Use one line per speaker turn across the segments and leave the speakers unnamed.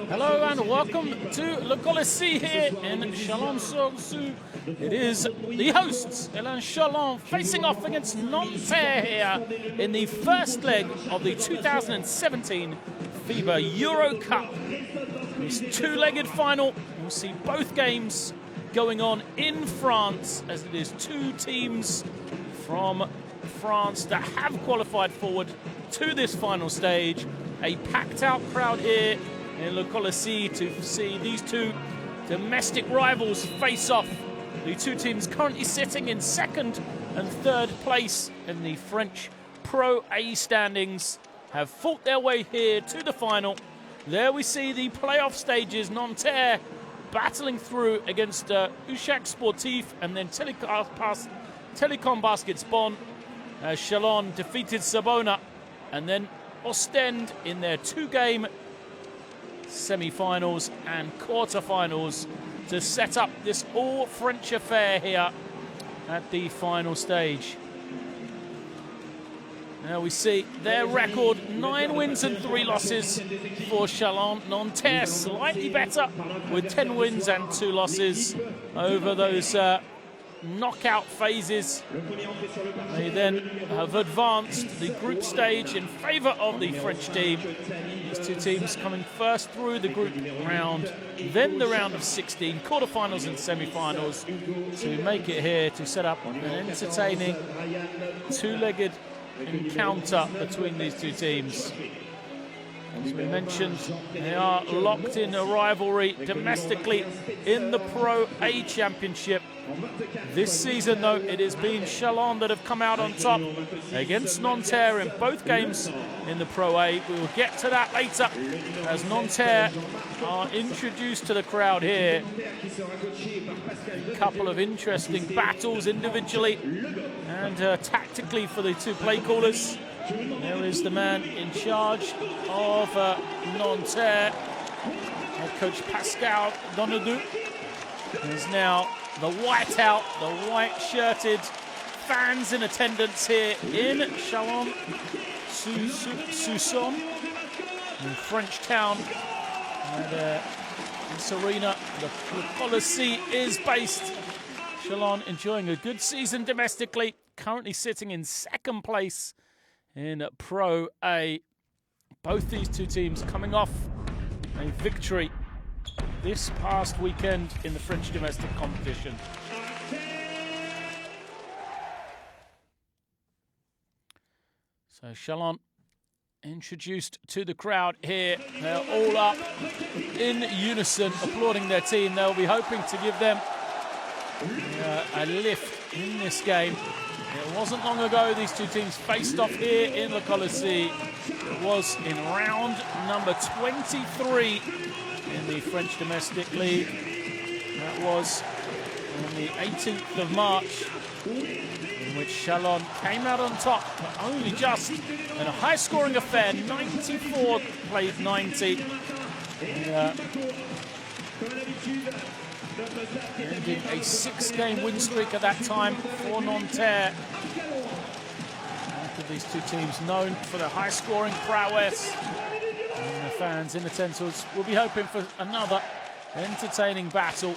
Hello and welcome to Le Colisée here in Chalon-sur-Saône. It is the hosts, Elan Chalon, facing off against Nanterre here in the first leg of the 2017 FIBA Euro Cup. This two-legged final, we'll see both games going on in France, as it is two teams from France that have qualified forward to this final stage. A packed-out crowd here in Le Colisée to see these two domestic rivals face off. The two teams currently sitting in second and third place in the French Pro A standings have fought their way here to the final. There we see the playoff stages, Nanterre battling through against Ushak Sportif and then Telecom Baskets Bonn. Chalon defeated Sabona, and then Ostend in their two-game semi-finals and quarter-finals to set up this all-French affair here at the final stage. Now we see their record, 9 wins and 3 losses for Chalon. Nanterre slightly better with 10 wins and 2 losses over those knockout phases. They then have advanced the group stage in favour of the French team. These two teams coming first through the group round, then the round of 16, quarterfinals and semi-finals, to make it here to set up an entertaining two-legged encounter between these two teams. As we mentioned, they are locked in a rivalry domestically in the Pro A Championship. This season, though, it has been Chalon that have come out on top against Nanterre in both games in the Pro A. We will get to that later as Nanterre are introduced to the crowd here. A couple of interesting battles individually and tactically for the two play callers. There is the man in charge of Nanterre, head coach Pascal Donadou. There's now the white-out, the white-shirted fans in attendance here in Chalon-sur-Saône, in French town. And this arena, the Colisée, is based. Chalon enjoying a good season domestically, currently sitting in second place in Pro A. Both these two teams coming off a victory this past weekend in the French domestic competition. So Chalon introduced to the crowd here. They're all up in unison applauding their team. They'll be hoping to give them a lift in this game. It wasn't long ago these two teams faced off here in Le Colisée. It was in round number 23 in the French Domestic League. That was on the 18th of March, in which Chalon came out on top, but only just in a high-scoring affair. 94 played 90. Ending a 6-game win streak at that time for Nanterre. Both of these two teams known for their high-scoring prowess. And the fans in attendance will be hoping for another entertaining battle.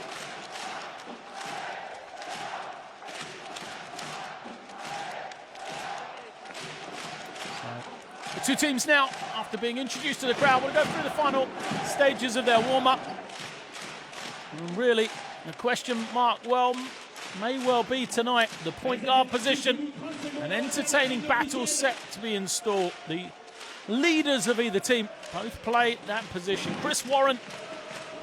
The two teams now, after being introduced to the crowd, will go through the final stages of their warm-up. And really, the question mark may well be tonight the point guard position. An entertaining battle set to be installed. The leaders of either team both play that position. Chris Warren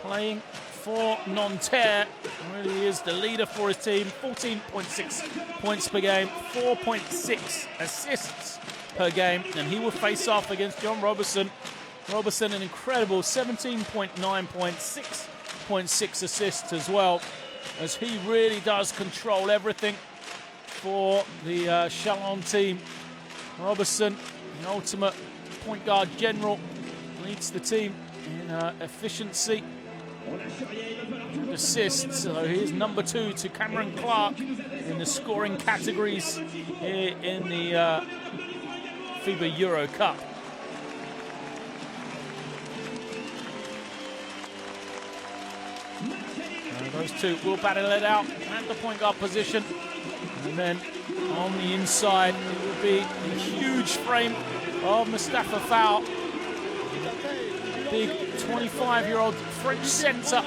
playing for Nanterre, really is the leader for his team. 14.6 points per game, 4.6 assists per game, and he will face off against John Robertson. Robertson, an incredible 17.9 points, 6.6 assists as well, as he really does control everything for the Chalon team. Robertson, the ultimate point guard general, leads the team in efficiency and assists. So he is number 2 to Cameron Clark in the scoring categories here in the FIBA Euro Cup. Those two will battle it out at the point guard position. And then on the inside, it will be a huge frame of Mustafa Fowl. Big 25-year-old French centre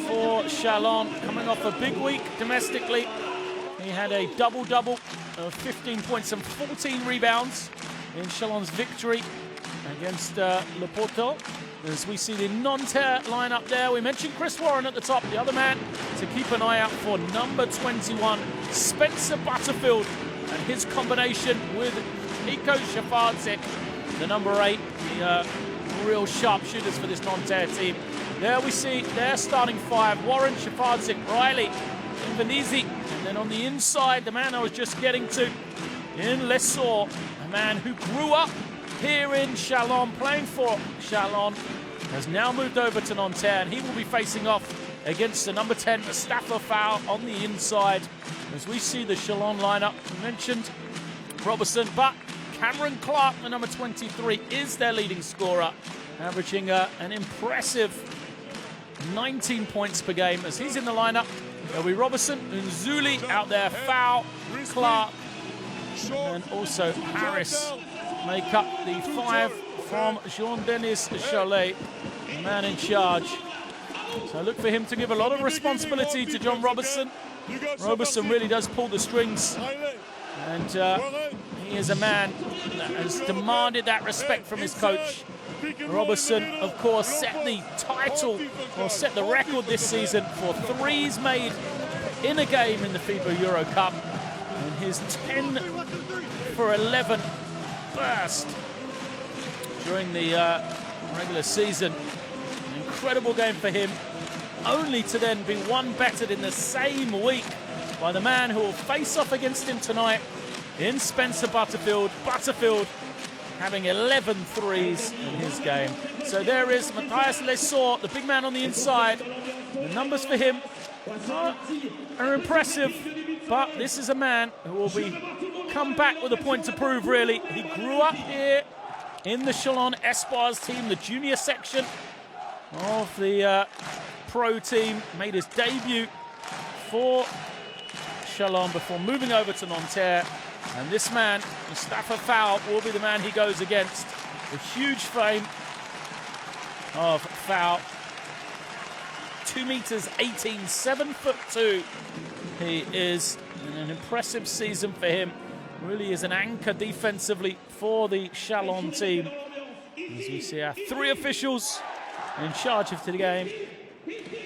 for Chalon, coming off a big week domestically. He had a double-double of 15 points and 14 rebounds in Chalon's victory against Le Porto. As we see the Nanterre lineup there, we mentioned Chris Warren at the top. The other man to keep an eye out for, number 21, Spencer Butterfield, and his combination with Nico Shafarczyk, the number 8, the real sharpshooters for this Nanterre team. There we see their starting 5, Warren, Shafarczyk, Riley, and Venezi. And then on the inside, the man I was just getting to, in Lesor, a man who grew up here in Chalon, playing for Chalon, has now moved over to Nanterre, and he will be facing off against the number 10, Mustafa Fowl, on the inside. As we see the Chalon lineup, we mentioned Robertson, but Cameron Clark, the number 23, is their leading scorer, averaging an impressive 19 points per game as he's in the lineup. There'll be Robertson and Zuli out there, Fowl, Clark, and also Harris make up the 5 from Jean-Denis Cholet, the man in charge. So look for him to give a lot of responsibility to John Robertson. Robertson really does pull the strings, and he is a man that has demanded that respect from his coach. Robertson, of course, set the title, or set the record this season for threes made in a game in the FIBA Euro Cup. And his 10 for 11 burst during the regular season. An incredible game for him, only to then be one bettered in the same week by the man who will face off against him tonight in Spencer Butterfield. Butterfield having 11 threes in his game. So there is Matthias Lesor, the big man on the inside. The numbers for him are impressive, but this is a man who will be come back with a point to prove, really. He grew up here in the Chalon Espoirs team, the junior section of the pro team. Made his debut for Chalon before moving over to Nanterre. And this man, Mustafa Fowl, will be the man he goes against. The huge frame of Fowl. 2 meters 18, 7'2". He is in an impressive season for him. Really is an anchor defensively for the Chalon team. As we see our 3 officials in charge of the game.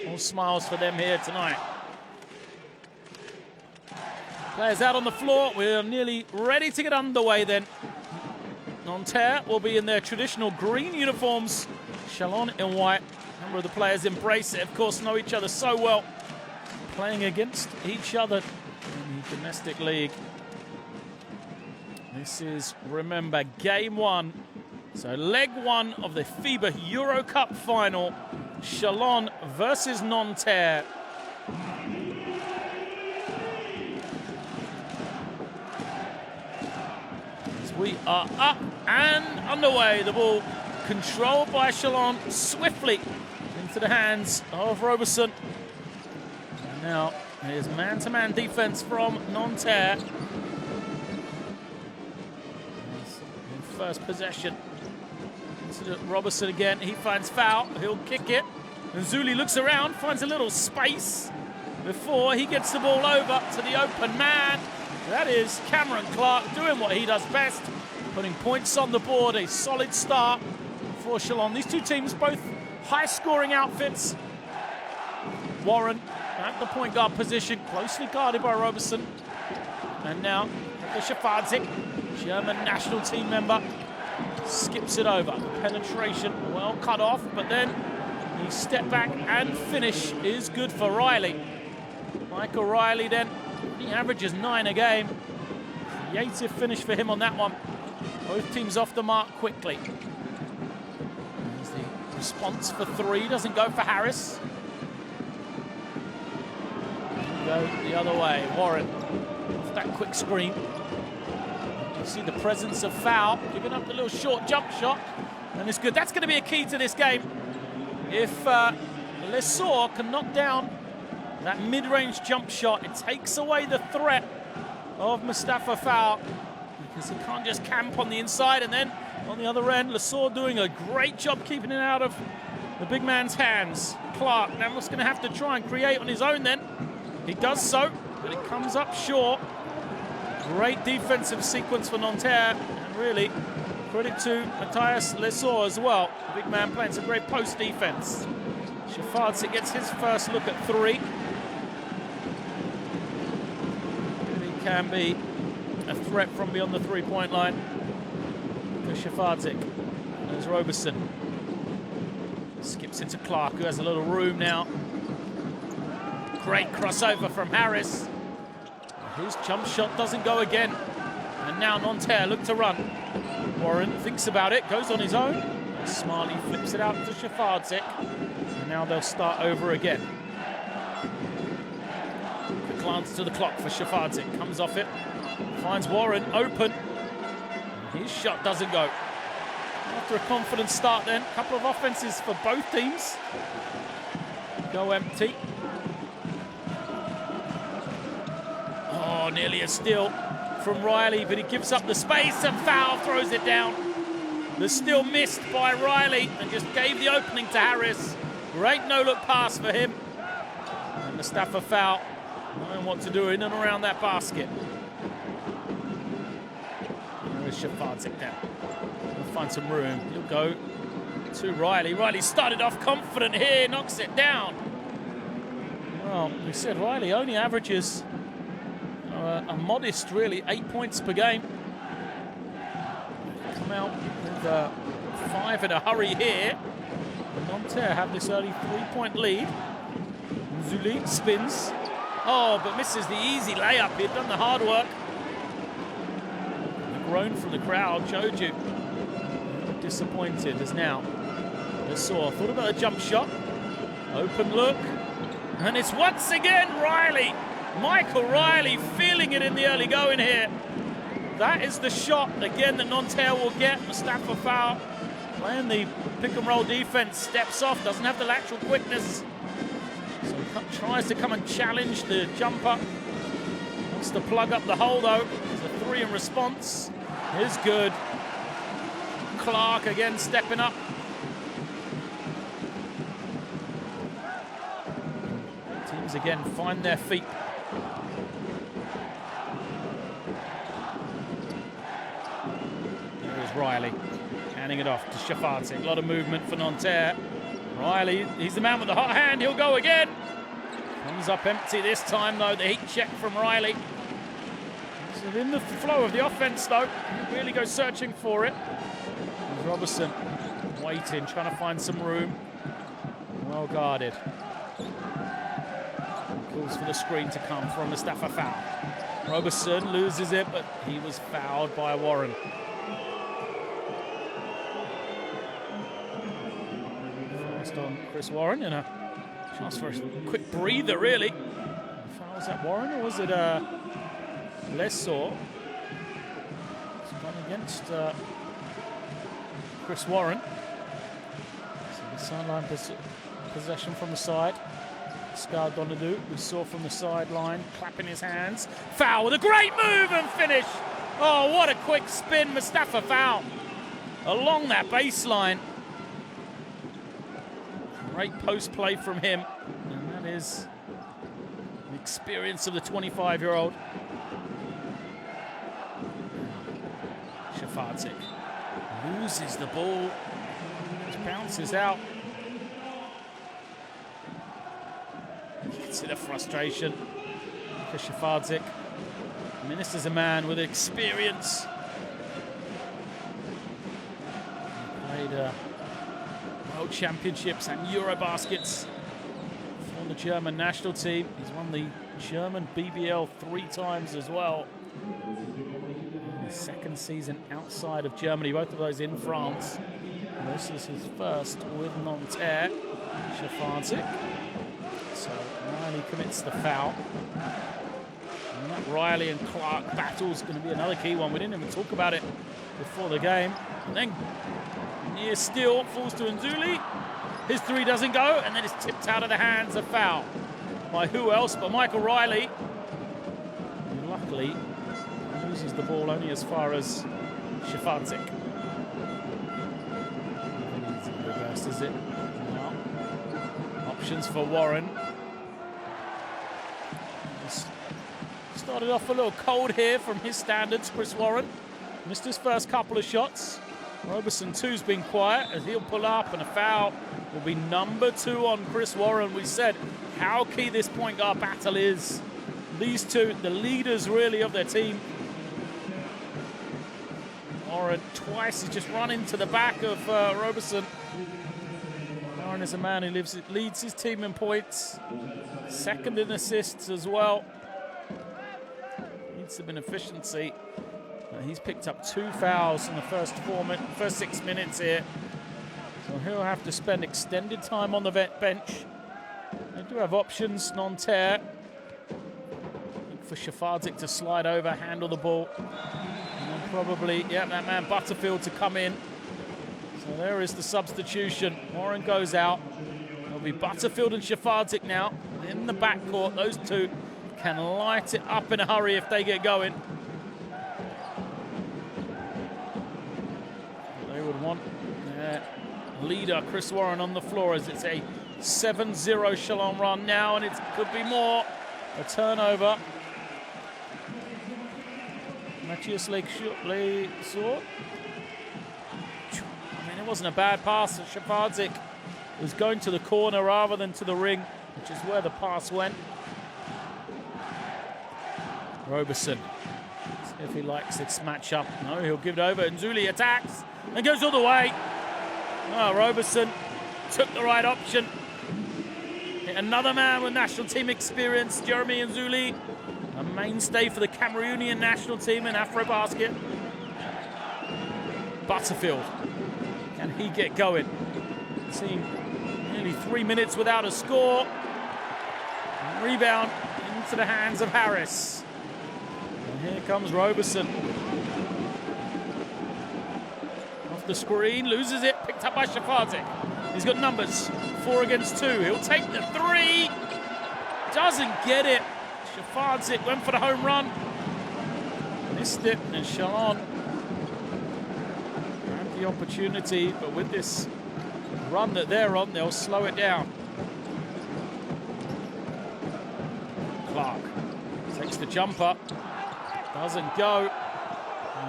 All smiles for them here tonight. Players out on the floor. We're nearly ready to get underway then. Nanterre will be in their traditional green uniforms. Chalon in white. A number of the players embrace it, of course, know each other so well, playing against each other in the domestic league. This is, remember, game 1. So leg 1 of the FIBA Euro Cup final. Chalon versus Nanterre. We are up and underway. The ball controlled by Chalon swiftly into the hands of Robertson. And now here's man-to-man defense from Nanterre. In first possession. Robertson again. He finds Fowl. He'll kick it. And Zuli looks around, finds a little space before he gets the ball over to the open man. That is Cameron Clark doing what he does best, putting points on the board. A solid start for Chalon. These two teams both high-scoring outfits. Warren at the point guard position, closely guarded by Robertson. And now Shafarczyk, German national team member, skips it over. Penetration well cut off, but then the step back and finish is good for Riley. Michael Riley then, he averages 9 a game. Creative finish for him on that one. Both teams off the mark quickly. There's the response for 3, doesn't go for Harris. Go the other way, Warren off that quick screen. You see the presence of Fowl, giving up the little short jump shot, and it's good. That's going to be a key to this game. If Lesor can knock down That mid-range jump shot, it takes away the threat of Mustafa Fowl because he can't just camp on the inside. And then on the other end, Lesaur doing a great job keeping it out of the big man's hands. Clark now was going to have to try and create on his own then. He does so, but it comes up short. Great defensive sequence for Nanterre, and really credit to Matthias Lesaur as well. The big man playing some great post defense. Shafardzik gets his first look at three. He can be a threat from beyond the three-point line for Shafardzik. There's Roberson. Skips into Clark, who has a little room now. Great crossover from Harris. His jump shot doesn't go again. And now Nanterre look to run. Warren thinks about it, goes on his own. And Smiley flips it out to Shafardzik. And now they'll start over again. Quick glance to the clock for Shafardzik. Comes off it. Finds Warren open. His shot doesn't go. After a confident start then, a couple of offenses for both teams. Go empty. Oh, nearly a steal from Riley, but he gives up the space and Fowl throws it down. The steal missed by Riley and just gave the opening to Harris. Great no-look pass for him. And Mustafa Fowl knowing what to do in and around that basket. There is Shafardzik now. He'll find some room. He'll go to Riley. Riley started off confident here, knocks it down. Well, we said Riley only averages a modest, really, 8 points per game. Come out with 5 in a hurry here. Nanterre have this early 3-point lead. Zuli spins. Oh, but misses the easy layup. He had done the hard work. The groan from the crowd showed you. Disappointed as now. Lesaur thought about a jump shot. Open look. And it's once again Riley. Michael Riley feeling it in the early going here. That is the shot, again, that Nanterre will get. Mustafa Fowl playing the pick-and-roll defense. Steps off, doesn't have the lateral quickness. So he tries to come and challenge the jumper. Wants to plug up the hole, though. There's a three in response. Is good. Clark again stepping up. Teams again find their feet. Riley handing it off to Shafardzik. A lot of movement for Nanterre. Riley, he's the man with the hot hand. He'll go again. Comes up empty this time, though. The heat check from Riley. So in the flow of the offense, though, he really goes searching for it. There's Robertson waiting, trying to find some room. Well guarded. Calls for the screen to come from Mustafa Fowl. Robertson loses it, but he was fouled by Warren. On Chris Warren and a chance for a quick breather, really. Was that Warren or was it Lesaur? It's gone against Chris Warren. So the sideline possession from the side. Scar Donadou, we saw from the sideline, clapping his hands. Foul with a great move and finish. Oh, what a quick spin, Mustafa Fowl along that baseline. Great post play from him, and that is the experience of the 25-year-old. Shafardzik loses the ball, just bounces out. You can see the frustration for Shafardzik. I mean, this is a man with experience. He played World Championships and Eurobaskets for the German national team. He's won the German BBL 3 times as well. His second season outside of Germany, both of those in France. And this is his first with Nanterre. Shafardzik. So Riley commits the foul. And that Riley and Clark battle is going to be another key one. We didn't even talk about it before the game. And then near steal, falls to Nzuli. His three doesn't go, and then it's tipped out of the hands of Fowl. by who else but Michael Riley. And luckily, he loses the ball only as far as Shafardzik. Reverse, is it? No. Options for Warren. Started off a little cold here from his standards, Chris Warren. Missed his first couple of shots. Roberson too's been quiet as he'll pull up, and a foul will be number 2 on Chris Warren. We said how key this point guard battle is. These two, the leaders really of their team. Warren twice has just run into the back of Roberson. Warren is a man who leads his team in points. Second in assists as well. Needs some efficiency. He's picked up 2 fouls in the first 6 minutes here. So he'll have to spend extended time on the bench. They do have options, Nanterre. Look for Shafardzik to slide over, handle the ball. And then probably, yeah, that man Butterfield to come in. So there is the substitution. Warren goes out. It'll be Butterfield and Shafardzik now in the backcourt. Those two can light it up in a hurry if they get going. They would want their leader, Chris Warren, on the floor as it's a 7-0 Chalon run now, and it could be more. A turnover. Matthias Lake-Sort. I mean, it wasn't a bad pass. Shafardzik was going to the corner rather than to the ring, which is where the pass went. Roberson, see if he likes this matchup. No, he'll give it over. Nzuli attacks and goes all the way. Oh, Roberson took the right option. Another man with national team experience, Jeremy Nzuli, a mainstay for the Cameroonian national team in Afro basket. Butterfield, can he get going? Seen nearly 3 minutes without a score. Rebound into the hands of Harris. Here comes Roberson. Off the screen, loses it, picked up by Shafardzik. He's got numbers, 4 against 2. He'll take the 3. Doesn't get it. Shafardzik went for the home run. Missed it, and Chalon had the opportunity, but with this run that they're on, they'll slow it down. Clark takes the jumper. Doesn't go.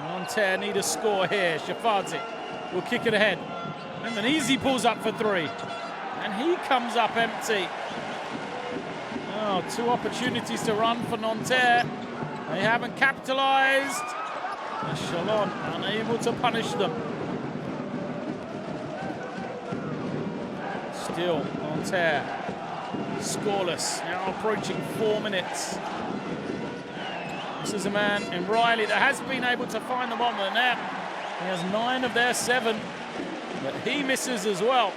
Nanterre need a score here. Shafardzik will kick it ahead. And then Easy pulls up for 3. And he comes up empty. Oh, 2 opportunities to run for Nanterre. They haven't capitalized. And Chalon unable to punish them. Still Nanterre scoreless. Now approaching 4 minutes. This is a man in Riley that has been able to find the bottom of the net. He has 9 of their 7, but he misses as well.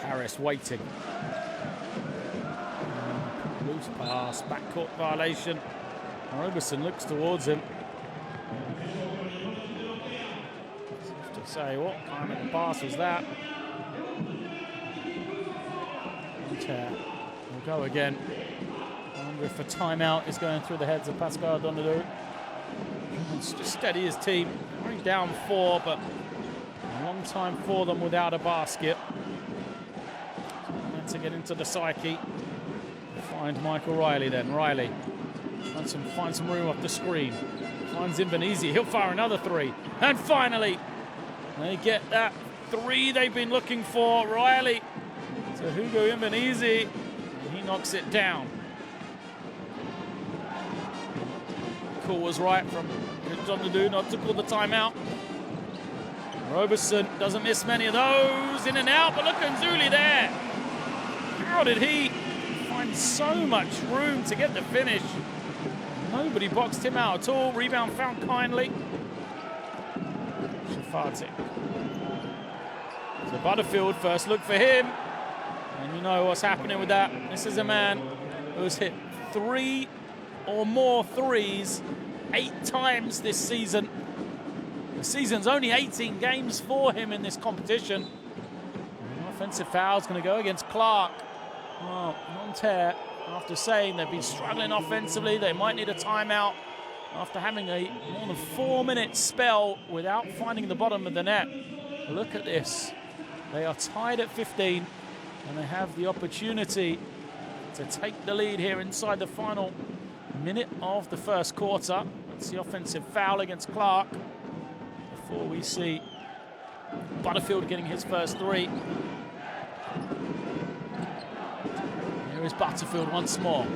Harris waiting. Loose pass, backcourt violation. Roberson looks towards him. I have to say, what kind of a pass was that? We'll go again. I wonder if a timeout is going through the heads of Pascal Donadou. It's just steady his team. Only down 4, but a long time for them without a basket. So to get into the psyche. Find Michael Riley then. Riley find some room off the screen. Finds Invernizzi. He'll fire another 3. And finally, they get that 3 they've been looking for. Riley. So Hugo Invernizzi, he knocks it down. Call was right from Donadou not to call the timeout. Roberson doesn't miss many of those, in and out, but look at Nzuli there. How did he find so much room to get the finish? Nobody boxed him out at all. Rebound found kindly. Shafardzik. So Butterfield, first look for him. And you know what's happening with that. This is a man who has hit 3 or more threes 8 times this season. The season's only 18 games for him in this competition. An offensive foul is going to go against Clark. Well, Nanterre, after saying they've been struggling offensively, they might need a timeout after having a more than 4-minute spell without finding the bottom of the net. Look at this. They are tied at 15, and they have the opportunity to take the lead here inside the final minute of the first quarter. It's the offensive foul against Clark before we see Butterfield getting his first three. Here is Butterfield once more.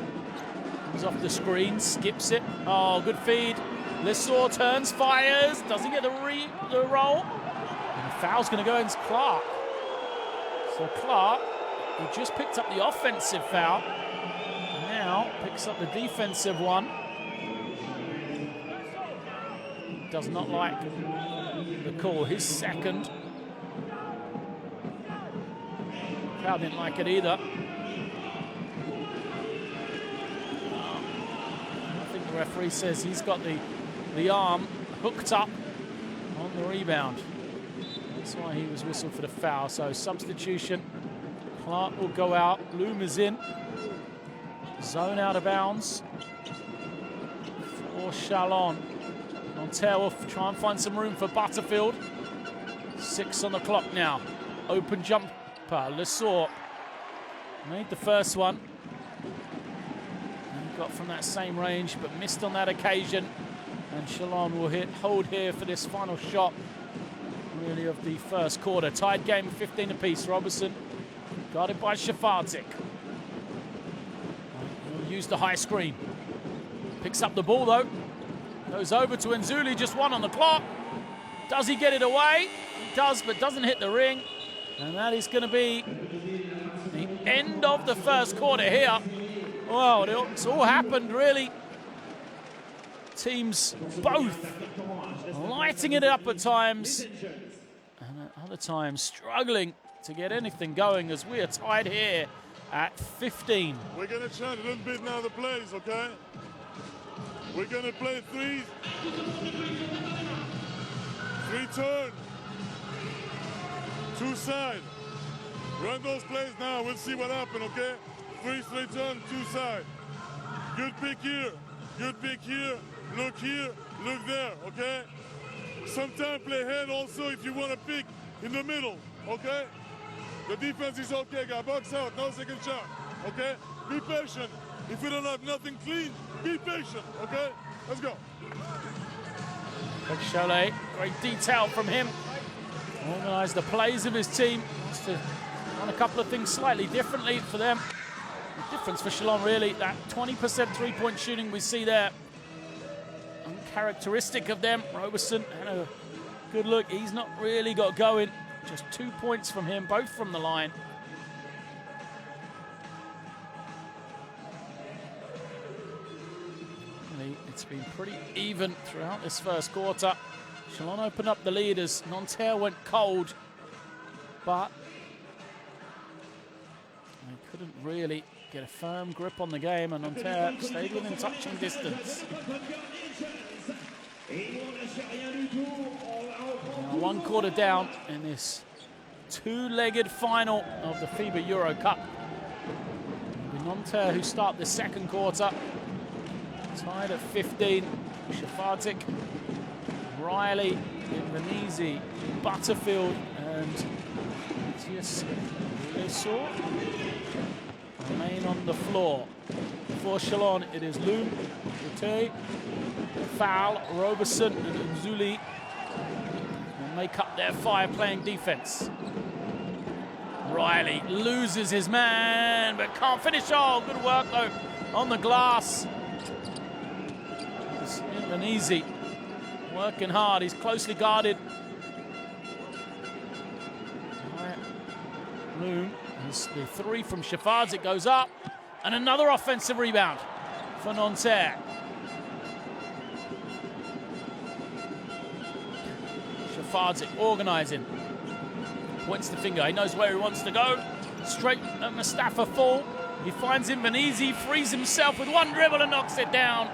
Comes off the screen, skips it. Oh, good feed. Lissor turns, fires. Doesn't get the roll. And the foul's going to go against Clark. So Clark, who just picked up the offensive foul, now picks up the defensive one. Does not like the call. His second. Crowd didn't like it either. I think the referee says he's got the arm hooked up on the rebound. That's why he was whistled for the foul. So substitution. Clark will go out. Loom is in. Zone out of bounds for Chalon. Nanterre will try and find some room for Butterfield. 6 on the clock now. Open jumper. Lissor made the first one. And got from that same range, but missed on that occasion. And Chalon will hold here for this final shot, really, of the first quarter. Tied game, 15 apiece. Robertson guarded by Shafartic. He'll use the high screen. Picks up the ball though. Goes over to Nzuli, just 1 on the clock. Does he get it away? He does, but doesn't hit the ring. And that is going to be the end of the first quarter here. Well, it's all happened, really. Teams both lighting it up at times, and at other times struggling to get anything going, as we are tied here at 15.
We're going to change a little bit now the plays, okay? We're going to play 3 turn, 2 side. Run those plays now. We'll see what happens, okay? 3 turn, 2 side. Good pick here. Good pick here. Look here. Look there, okay? Sometimes play head also if you want to pick in the middle, okay? The defense is okay, guy. Box out. No second shot, okay? Be patient. If we don't have nothing clean, be patient, okay? Let's go.
Cholet, great detail from him. Organise the plays of his team. Wants to run a couple of things slightly differently for them. The difference for Chalon, really, that 20% three-point shooting we see there. Uncharacteristic of them. Robertson had a good look. He's not really got going. Just 2 points from him, both from the line. It's been pretty even throughout this first quarter. Chalon opened up the lead as Nanterre went cold, but they couldn't really get a firm grip on the game, and Nanterre stayed within touching distance. Now 1 quarter down in this 2-legged final of the FIBA Euro Cup. It'll be Nanterre who start the second quarter. Tied at 15, Shafartic, Riley, Indonesia, Butterfield, and Lissor remain on the floor. For Chalon, it is Loom, Rute, Foul, Robertson, and Nzuli will make up their 5 playing defense. Riley loses his man, but can't finish. Oh, good work though on the glass. Easy, working hard. He's closely guarded. Loom, the 3 from Shafartic goes up, and another offensive rebound for Nanterre. Shafartic organising, points the finger. He knows where he wants to go. Straight at Mustafa Fall. He finds Indonesia, frees himself with 1 dribble and knocks it down.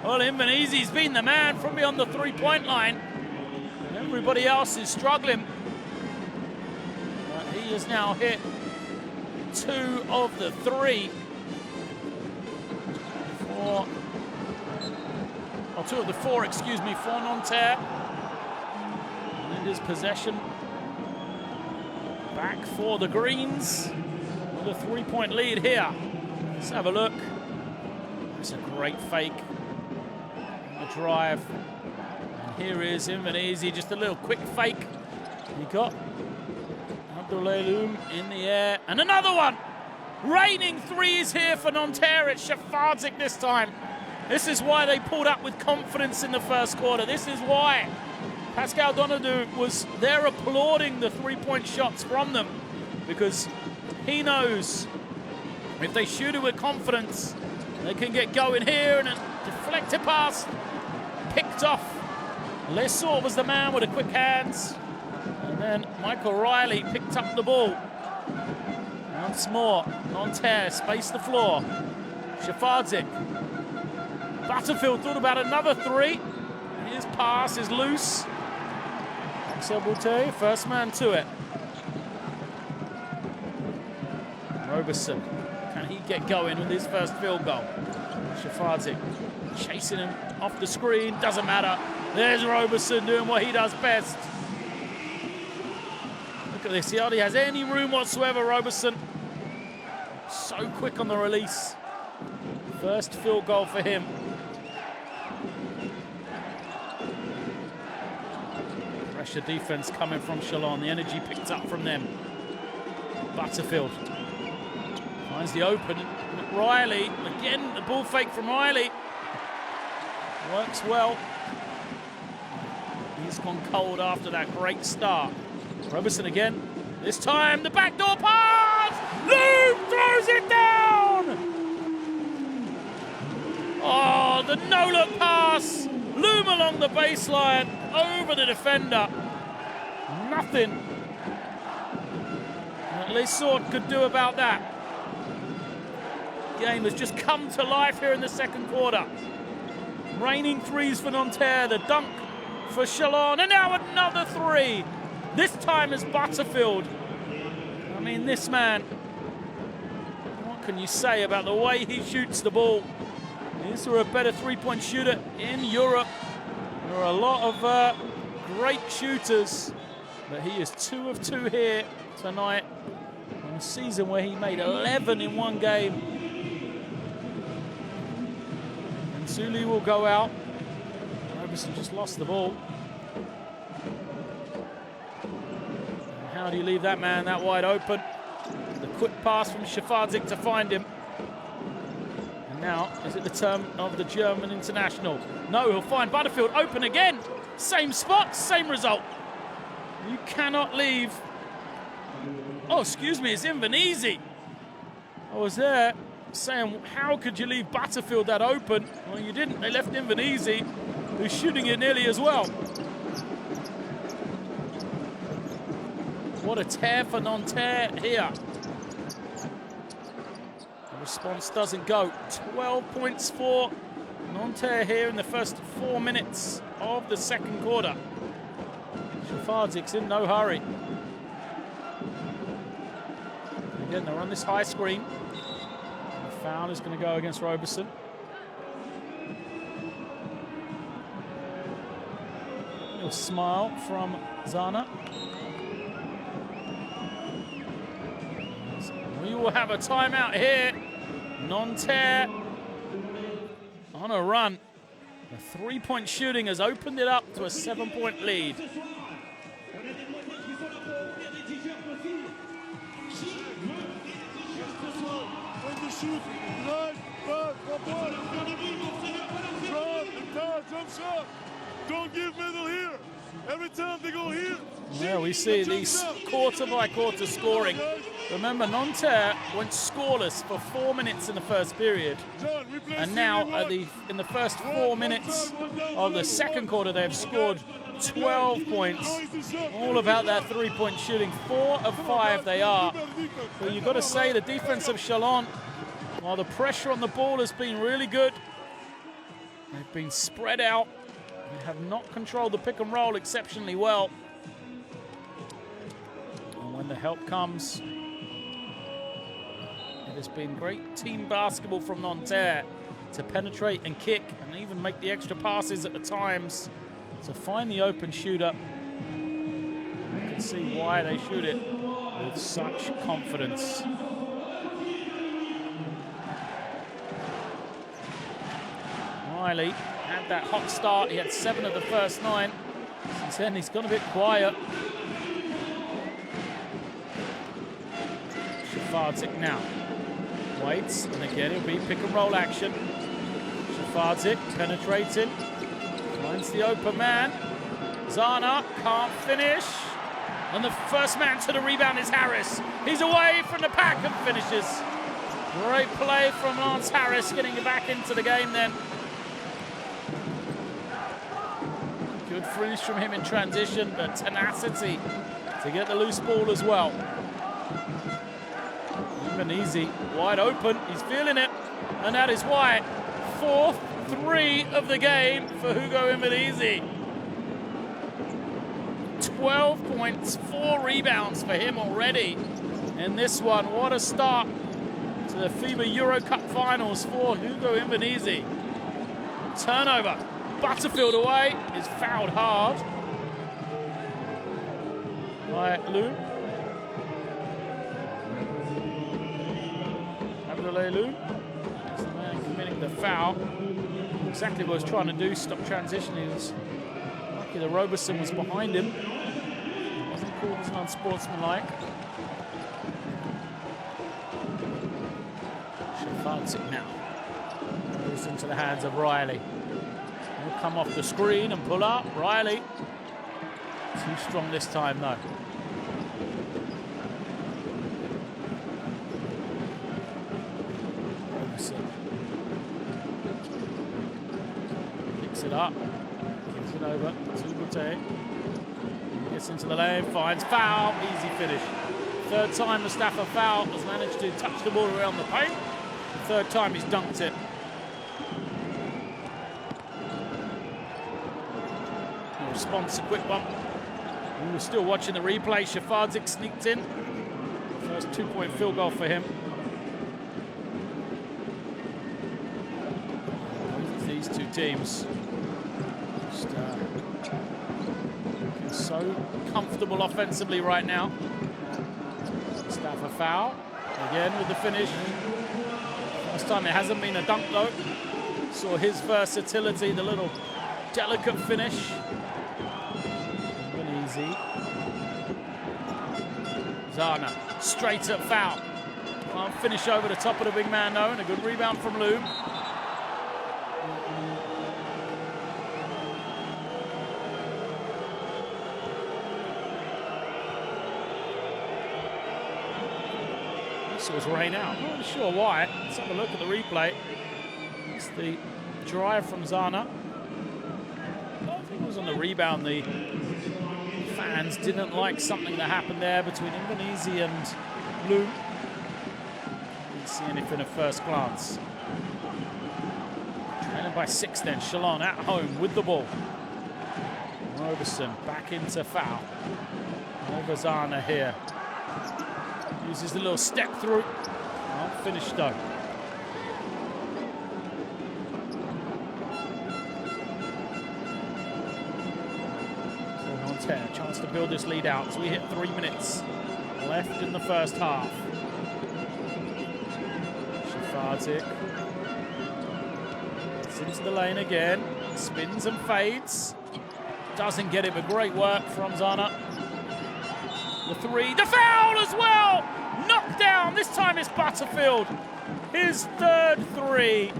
Well, Indonezia's been the man from beyond the 3-point line. Everybody else is struggling. But he has now hit 2 of the 3. 2 of the 4, excuse me, for Nanterre. And his possession back for the Greens with a 3-point lead here. Let's have a look. It's a great fake on the drive. And here is Invernizzi, just a little quick fake. He got Abdoulaye in the air. And another one! Raining threes here for Nanterre. It's Shafardzik this time. This is why they pulled up with confidence in the first quarter. This is why Pascal Donadou was there applauding the 3-point shots from them, because he knows if they shoot it with confidence, they can get going here. And a deflected pass picked off. Lesor was the man with the quick hands. And then Michael Riley picked up the ball. Once more, Nanterre spaced the floor. Shafardzik. Butterfield thought about another 3. His pass is loose. Axel Boutte, first man to it. Roberson, can he get going with his first field goal? Shafardzik chasing him off the screen, doesn't matter. There's Roberson doing what he does best. Look at this, he hardly has any room whatsoever, Roberson. So quick on the release. First field goal for him. Pressure defense coming from Chalon. The energy picked up from them. Butterfield finds the open. Riley, again, the ball fake from Riley. Works well. He's gone cold after that great start. Roberson again. This time, the backdoor pass! Loom throws it down! Oh, the no-look pass! Loom along the baseline, over the defender. Nothing that Lesor could do about that. Game has just come to life here in the second quarter. Raining threes for Nanterre, the dunk for Chalon, and now another 3. This time is Butterfield. I mean, this man, what can you say about the way he shoots the ball? Is there a better 3-point shooter in Europe? There are a lot of great shooters, but he is 2 of 2 here tonight on a season where he made 11 in one game. And Zuli will go out. Roberson just lost the ball. And how do you leave that man that wide open? The quick pass from Shafardzik to find him. Now, is it the turn of the German international? No, he'll find Butterfield open again. Same spot, same result. You cannot leave. Oh, excuse me, it's Invernizzi. I was there saying, how could you leave Butterfield that open? Well, you didn't. They left Invernizzi, who's shooting it nearly as well. What a tear for Nanterre here. Response doesn't go. 12 points for Nanterre here in the first 4 minutes of the second quarter. Shafardzik in no hurry. Again, they're on this high screen. The foul is going to go against Roberson. A little smile from Zana. We will have a timeout here. Nanterre on a run. The 3-point shooting has opened it up to a 7-point lead.
Don't give middle here. Every time they go here.
Yeah, we see these quarter-by-quarter scoring. Remember, Nanterre went scoreless for 4 minutes in the first period. And now, in the first 4 minutes of the second quarter, they have scored 12 points. All about that 3-point shooting. 4 of 5 they are. But you've got to say the defense of Chalon, while the pressure on the ball has been really good, they've been spread out They have not controlled the pick and roll exceptionally well. And when the help comes, it has been great team basketball from Nanterre to penetrate and kick and even make the extra passes at the times to find the open shooter. You can see why they shoot it with such confidence. Riley had that hot start. He had 7 of the first 9. Since then, he's gone a bit quiet. Shafardzic now waits, and again it'll be pick and roll action. Shafardzic penetrating, finds the open man. Zana can't finish, and the first man to the rebound is Harris. He's away from the pack and finishes. Great play from Lance Harris, getting back into the game then. Good finish from him in transition, but tenacity to get the loose ball as well. Easy, wide open, he's feeling it, and that is why 4th 3 of the game for Hugo Imanizi. 12 points, 4 rebounds for him already in this one. What a start to the FIBA Euro Cup finals for Hugo Imanizi. Turnover, Butterfield away, is fouled hard by Lou. Lou is the man committing the foul. Exactly what he was trying to do, stop transition. He was lucky that Roberson was behind him. It wasn't called as unsportsmanlike. Shafardzic now moves into the hands of Riley. He'll come off the screen and pull up. Riley, too strong this time though. Picks it up, gives it over to Boutte. Gets into the lane, finds foul, easy finish. 3rd time Mustafa Foul has managed to touch the ball around the paint. The 3rd time he's dunked it. No response, a quick one. We were still watching the replay. Shafardzic sneaked in. First 2-point field goal for him. These two teams just looking so comfortable offensively right now. Mustafa Foul again with the finish. First time it hasn't been a dunk though. Saw his versatility, the little delicate finish. Easy. Zana straight at Foul. Can't finish over the top of the big man though, and a good rebound from Lou. It was rain out. I'm not really sure why. Let's have a look at the replay. It's the drive from Zana. I think it was on the rebound. The fans didn't like something that happened there between Imanizi and Blue. Didn't see anything at first glance. Trailing by 6 then. Chalon at home with the ball. Roberson back into Foul. Over Zana here. Uses the little step through. Not finished though. So Nanterre, chance to build this lead out as we hit 3 minutes left in the first half. Shafardzic. Gets into the lane again. Spins and fades. Doesn't get it, but great work from Zana. The 3, the foul as well! Knocked down, this time it's Butterfield. His 3rd 3.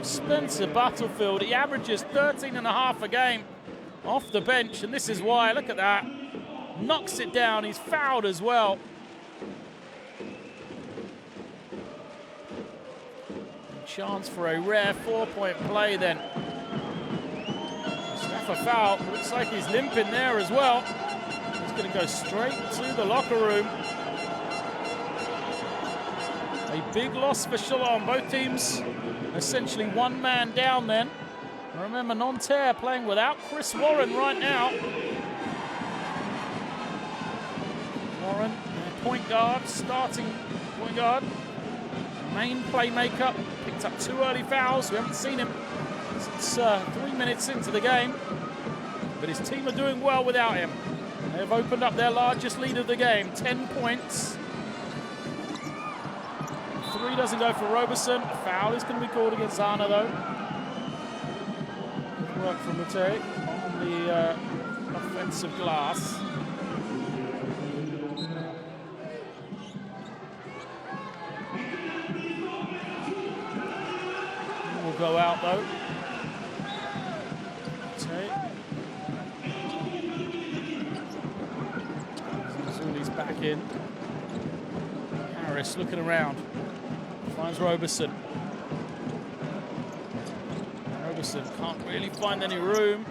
Spencer Butterfield, he averages 13.5 a game off the bench, and this is why, look at that. Knocks it down, he's fouled as well. A chance for a rare 4-point play then. Mustafa Foul, looks like he's limping there as well. Going to go straight to the locker room. A big loss for Chalon. Both teams essentially 1 man down then. Remember, Nanterre playing without Chris Warren right now. Warren, point guard, starting point guard. Main playmaker, picked up 2 early fouls. We haven't seen him since 3 minutes into the game. But his team are doing well without him. They've opened up their largest lead of the game, 10 points. 3 doesn't go for Roberson. A foul is going to be called against Zana, though. Good work from Mate on the offensive glass. Will go out, though. Mate. Zuli's back in. Harris looking around. Finds Roberson. Roberson can't really find any room,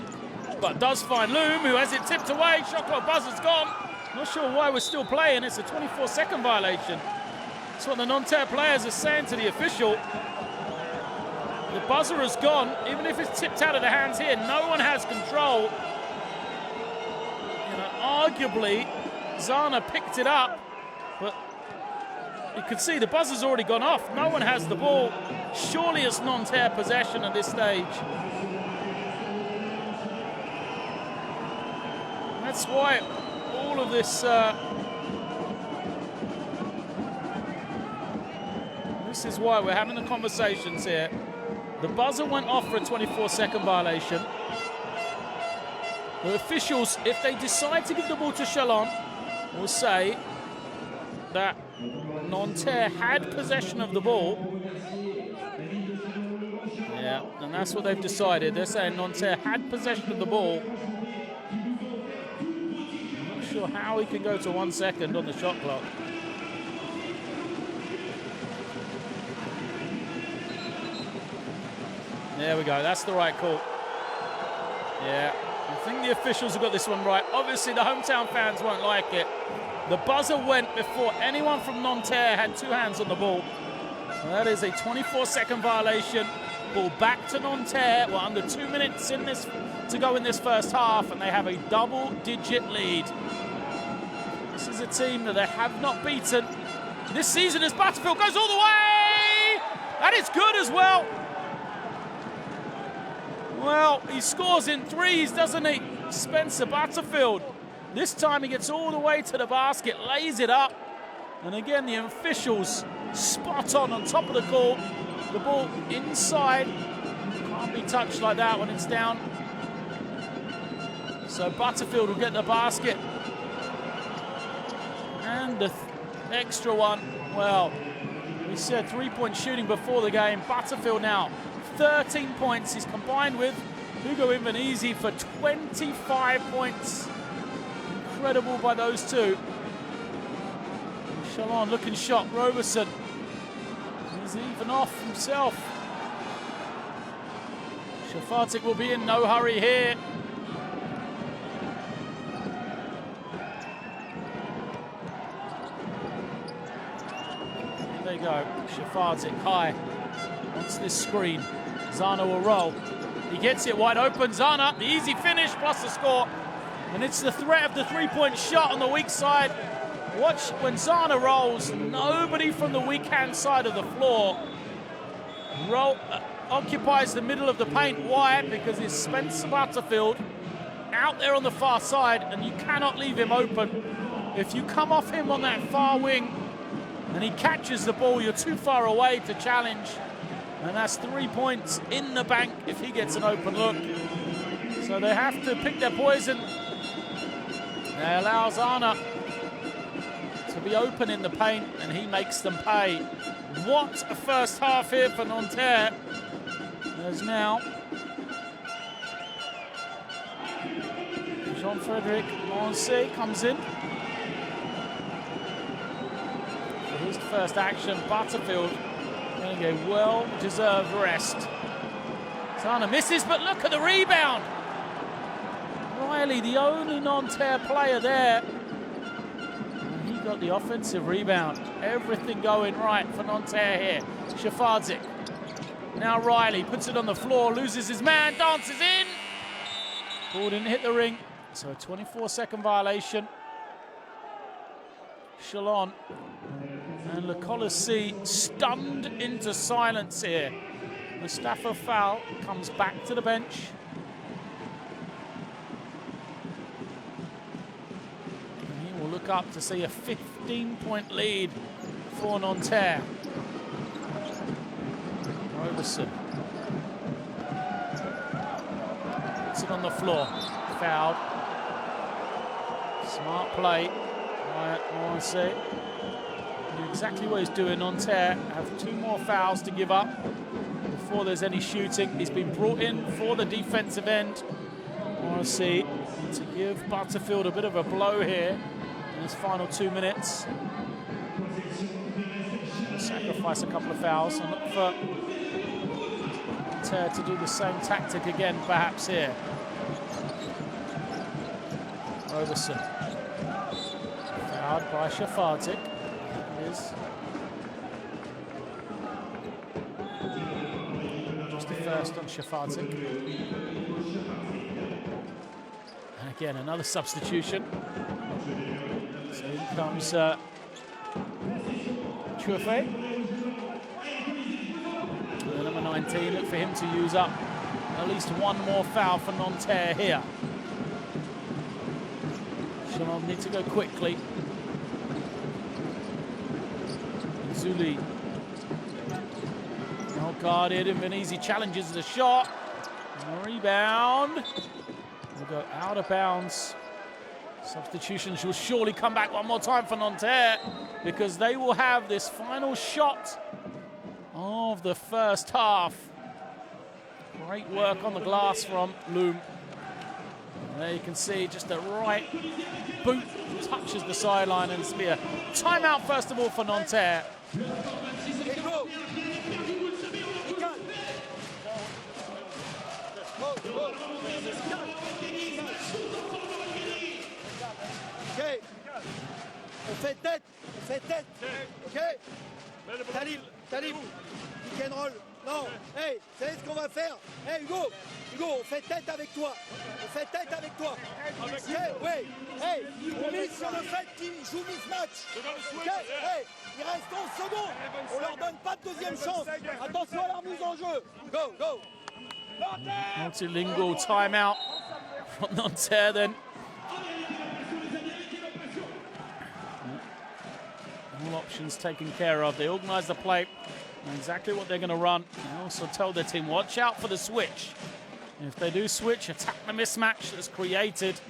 but does find Loom, who has it tipped away. Shot clock buzzer's gone. Not sure why we're still playing. It's a 24-second violation. That's what the Nanterre players are saying to the official. The buzzer has gone. Even if it's tipped out of the hands here, no one has control. You know, arguably, Zana picked it up, but you can see the buzzer's already gone off. No one has the ball. Surely it's Nanterre possession at this stage. And that's why all of this this is why we're having the conversations here. The buzzer went off for a 24-second violation. The officials, if they decide to give the ball to Chalon, will say that Nanterre had possession of the ball. Yeah, and that's what they've decided. They're saying Nanterre had possession of the ball. I'm not sure how he can go to 1 second on the shot clock. There we go, that's the right call. Yeah, I think the officials have got this one right. Obviously, the hometown fans won't like it. The buzzer went before anyone from Nanterre had 2 hands on the ball. So that is a 24-second violation. Ball back to Nanterre. We're under 2 minutes in this to go in this first half, and they have a double-digit lead. This is a team that they have not beaten this season as Butterfield goes all the way. That is good as well. Well, he scores in 3s, doesn't he? Spencer Butterfield. This time he gets all the way to the basket, lays it up. And again, the officials spot on top of the court. The ball inside. Can't be touched like that when it's down. So Butterfield will get the basket. And the extra one. Well, we said 3-point shooting before the game. Butterfield now 13 points. He's combined with Hugo Invenisi for 25 points. Incredible by those two. Chalon looking shot. Roberson. He's even off himself. Shafatik will be in no hurry here. There you go. Shafatik high. Wants this screen. Zana will roll. He gets it wide open. Zana, the easy finish plus the score. And it's the threat of the 3-point shot on the weak side. Watch when Zana rolls, nobody from the weak hand side of the floor occupies the middle of the paint. Why? Because it's Spencer Butterfield out there on the far side, and you cannot leave him open. If you come off him on that far wing and he catches the ball, you're too far away to challenge. And that's 3 points in the bank if he gets an open look. So they have to pick their poison. They allow Zana to be open in the paint, and he makes them pay. What a first half here for Nanterre. There's now Jean-Frédéric Lancey comes in for his first action. Butterfield getting a well-deserved rest. Zana misses, but look at the rebound. Riley, the only Nanterre player there. And he got the offensive rebound. Everything going right for Nanterre here. Shafazik. Now Riley puts it on the floor, loses his man, dances in. Ball didn't hit the ring, so a 24-second violation. Chalon and Le Colossi stunned into silence here. Mustafa Fall comes back to the bench. And he will look up to see a 15-point lead for Nanterre. Roberson puts it on the floor. Fouled. Smart play. Morancy knew exactly what he's doing. Nanterre have 2 more fouls to give up before there's any shooting. He's been brought in for the defensive end. Morancy to give Butterfield a bit of a blow here in his final 2 minutes. Sacrifice a couple of fouls and look for Nanterre to do the same tactic again, perhaps here. Roberson. Fouled by Shafatic. Just the first on Shafatic. And again, another substitution. So in comes Chuafe. Number 19, look for him to use up at least 1 more foul for Nanterre here. Chalon need to go quickly. Zuli. Well guarded, and Venezi challenges the shot. And the rebound. Will go out of bounds. Substitutions will surely come back one more time for Nanterre, because they will have this final shot of the first half. Great work on the glass from Loom. And there you can see just the right boot touches the sideline, and it's be a timeout first of all for Nanterre.
Ok, on fait tête, ok. Talib, pick and roll. Non, hey, vous savez ce qu'on va faire? Hey Hugo, on fait tête avec toi. Ok, ouais, hey, on mise sur le fait qu'ils jouent mismatch. Ok, hey, il reste 11 secondes. On leur donne pas de deuxième chance. Attention à leur mise en jeu. Go.
Multilingual timeout from Nanterre then. All options taken care of. They organise the play, know exactly what they're going to run. They also tell their team, watch out for the switch. And if they do switch, attack the mismatch that's created.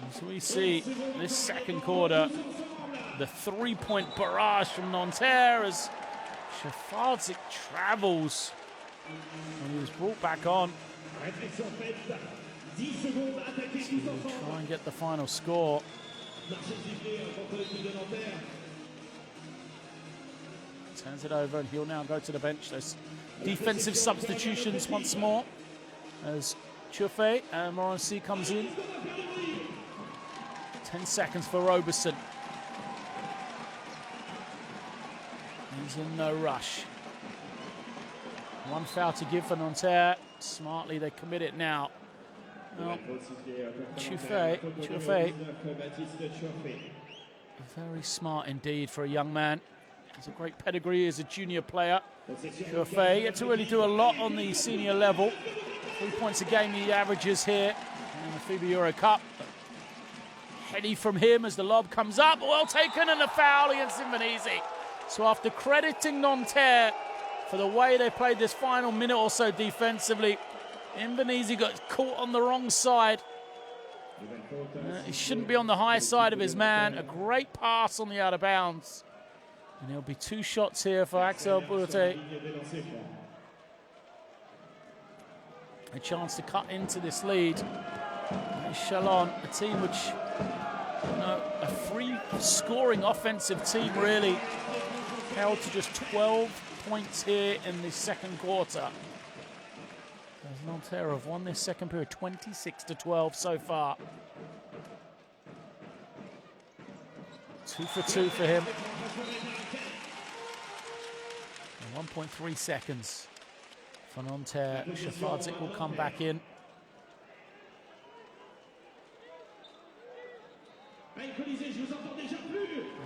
As we see this second quarter, the 3-point barrage from Nanterre as Shafatic travels. And he was brought back on to try and get the final score. Turns it over, and he'll now go to the bench. Those defensive substitutions once more as Chuafe and Morancy comes in. 10 seconds for Roberson. He's in no rush. One foul to give for Nanterre. Smartly, they commit it now. Well, Chuafe, very smart indeed for a young man. He's a great pedigree as a junior player. Chuafe yet to really do a lot on the senior level. 3 points a game he averages here in the FIBA Euro Cup. Heady from him as the lob comes up. Well taken, and a foul against Venezi. So after crediting Nanterre for the way they played this final minute or so defensively, Venezi got caught on the wrong side. He shouldn't be on the high side of his man. A great pass on the out of bounds. And there'll be 2 shots here for Axel Bourte. A chance to cut into this lead. Chalon, a team which, a free scoring offensive team really, held to just 12 points here in the second quarter. Nanterre have won this second period 26-12 so far. 2 for 2 for him. And 1 1.3 seconds for Nanterre. Shafardzik will come back in.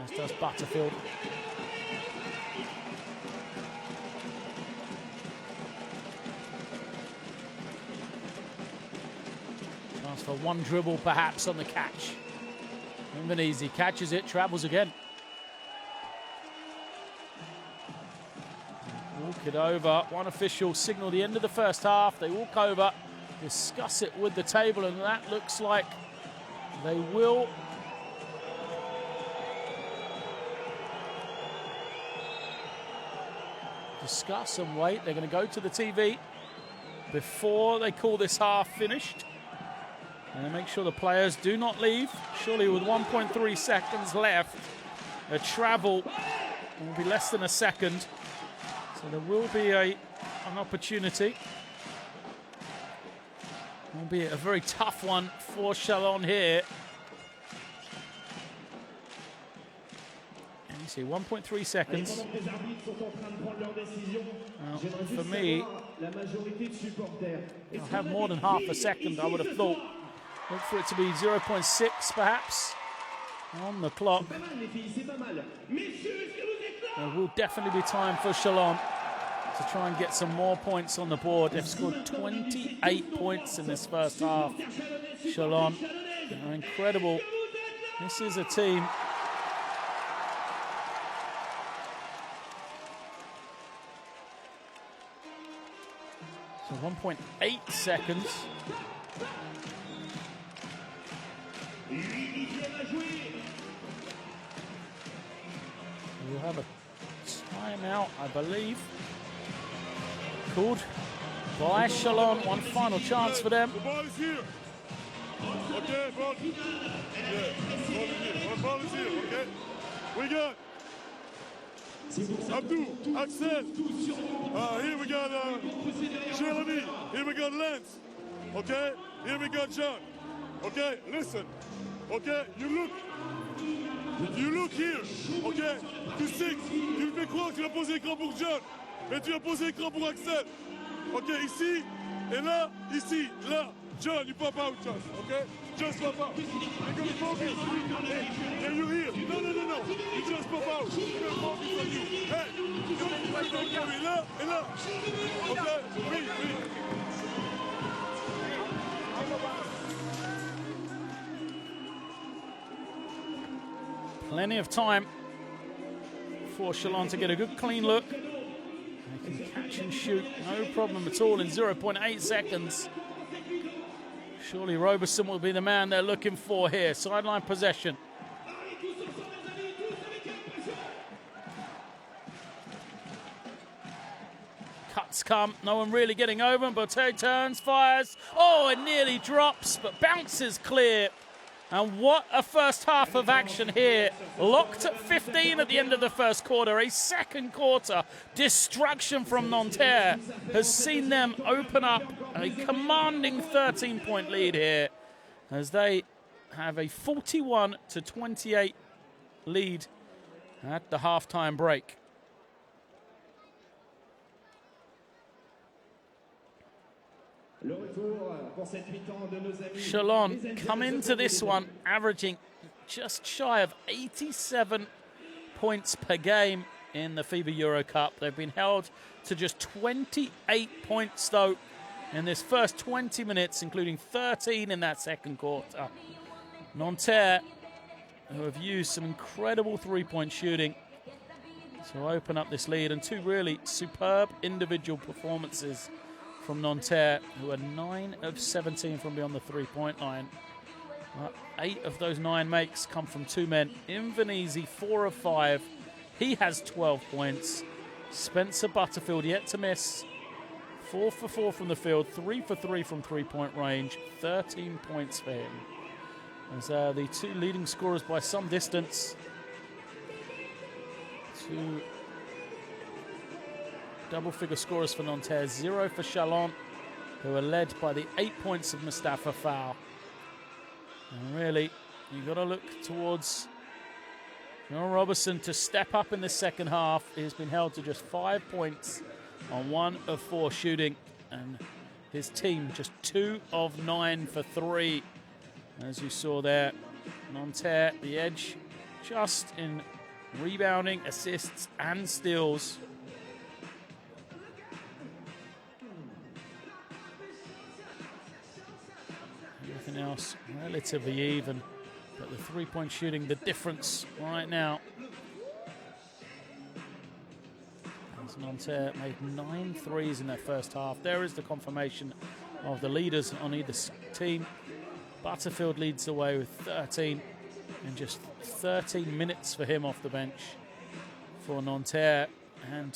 As does Butterfield. Chance for one dribble perhaps on the catch. Invenisi catches it, travels again. Walk it over. One official signal the end of the first half. They walk over, discuss it with the table, and that looks like they will discuss and wait. They're going to go to the TV before they call this half finished. And make sure the players do not leave. Surely with 1.3 seconds left, a travel will be less than a second. So there will be an opportunity. Albeit a very tough one for Chalon here. And you see 1.3 seconds. Now, for me, I'll have more than half a second, I would have thought. Look for it to be 0.6 perhaps on the clock. There will definitely be time for Chalon to try and get some more points on the board. They've scored 28 points in this first half. Chalon, incredible. This is a team so 1.8 seconds. We'll have a timeout, I believe, called by Chalon. One final chance for them.
The ball is here. Okay, ball. Yeah, ball is here. One ball is here, okay? We got Abdou, Axel. Here we got Jeremy. Here we got Lance. Okay? Here we got John. Okay, listen. Okay, you look here. Okay, tu sais, tu fais croire que tu as posé écran pour John, mais tu as posé écran pour Axel. Ok, ici, et là, ici, là. John, you pop out just, okay? Just pop out. You're gonna focus. Hey, you here? No. You just pop out. You're gonna focus on you. Hey, et là, et là. Okay, oui.
Plenty of time for Chalon to get a good clean look. They can catch and shoot, no problem at all in 0.8 seconds. Surely Roberson will be the man they're looking for here. Sideline possession. Cuts come, no one really getting over him. Botte turns, fires. Oh, it nearly drops, but bounces clear. And what a first half of action here. Locked at 15 at the end of the first quarter. A second quarter destruction from Nanterre has seen them open up a commanding 13-point lead here as they have a 41-28 lead at the halftime break. Chalon come into this one averaging just shy of 87 points per game in the FIBA Euro Cup. They've been held to just 28 points though in this first 20 minutes, including 13 in that second quarter. Nanterre, who have used some incredible three-point shooting to open up this lead, and two really superb individual performances from Nanterre, who are 9 of 17 from beyond the three-point line. 8 of those 9 makes come from two men. Invenisi, 4 of 5. He has 12 points. Spencer Butterfield yet to miss. 4 for 4 from the field, 3 for 3 from three-point range. 13 points for him. As the two leading scorers by some distance. Two double-figure scorers for Nanterre, 0 for Chalon, who are led by the 8 points of Mustafa Fall. And really, you've got to look towards John Robertson to step up in the second half. He's been held to just 5 points on 1 of 4 shooting, and his team just 2 of 9 for 3. As you saw there, Nanterre, the edge, just in rebounding, assists, and steals. Everything else relatively even, but the three-point shooting, the difference right now. As Nanterre made 9 threes in their first half. There is the confirmation of the leaders on either team. Butterfield leads the way with 13, and just 13 minutes for him off the bench for Nanterre. And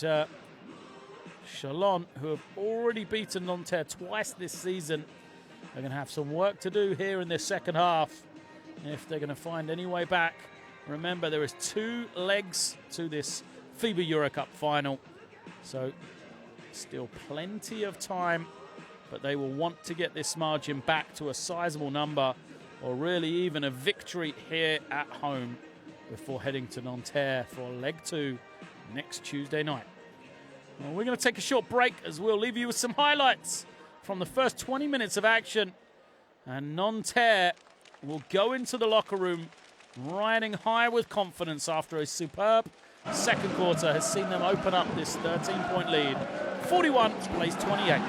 Chalon, who have already beaten Nanterre twice this season, are going to have some work to do here in this second half if they're going to find any way back. Remember, there is 2 legs to this FIBA Euro Cup final, so still plenty of time, but they will want to get this margin back to a sizable number, or really even a victory here at home before heading to Nanterre for leg 2 next Tuesday night. Well, we're going to take a short break as we'll leave you with some highlights from the first 20 minutes of action, and Nanterre will go into the locker room riding high with confidence after a superb second quarter has seen them open up this 13-point lead. 41 plays 28.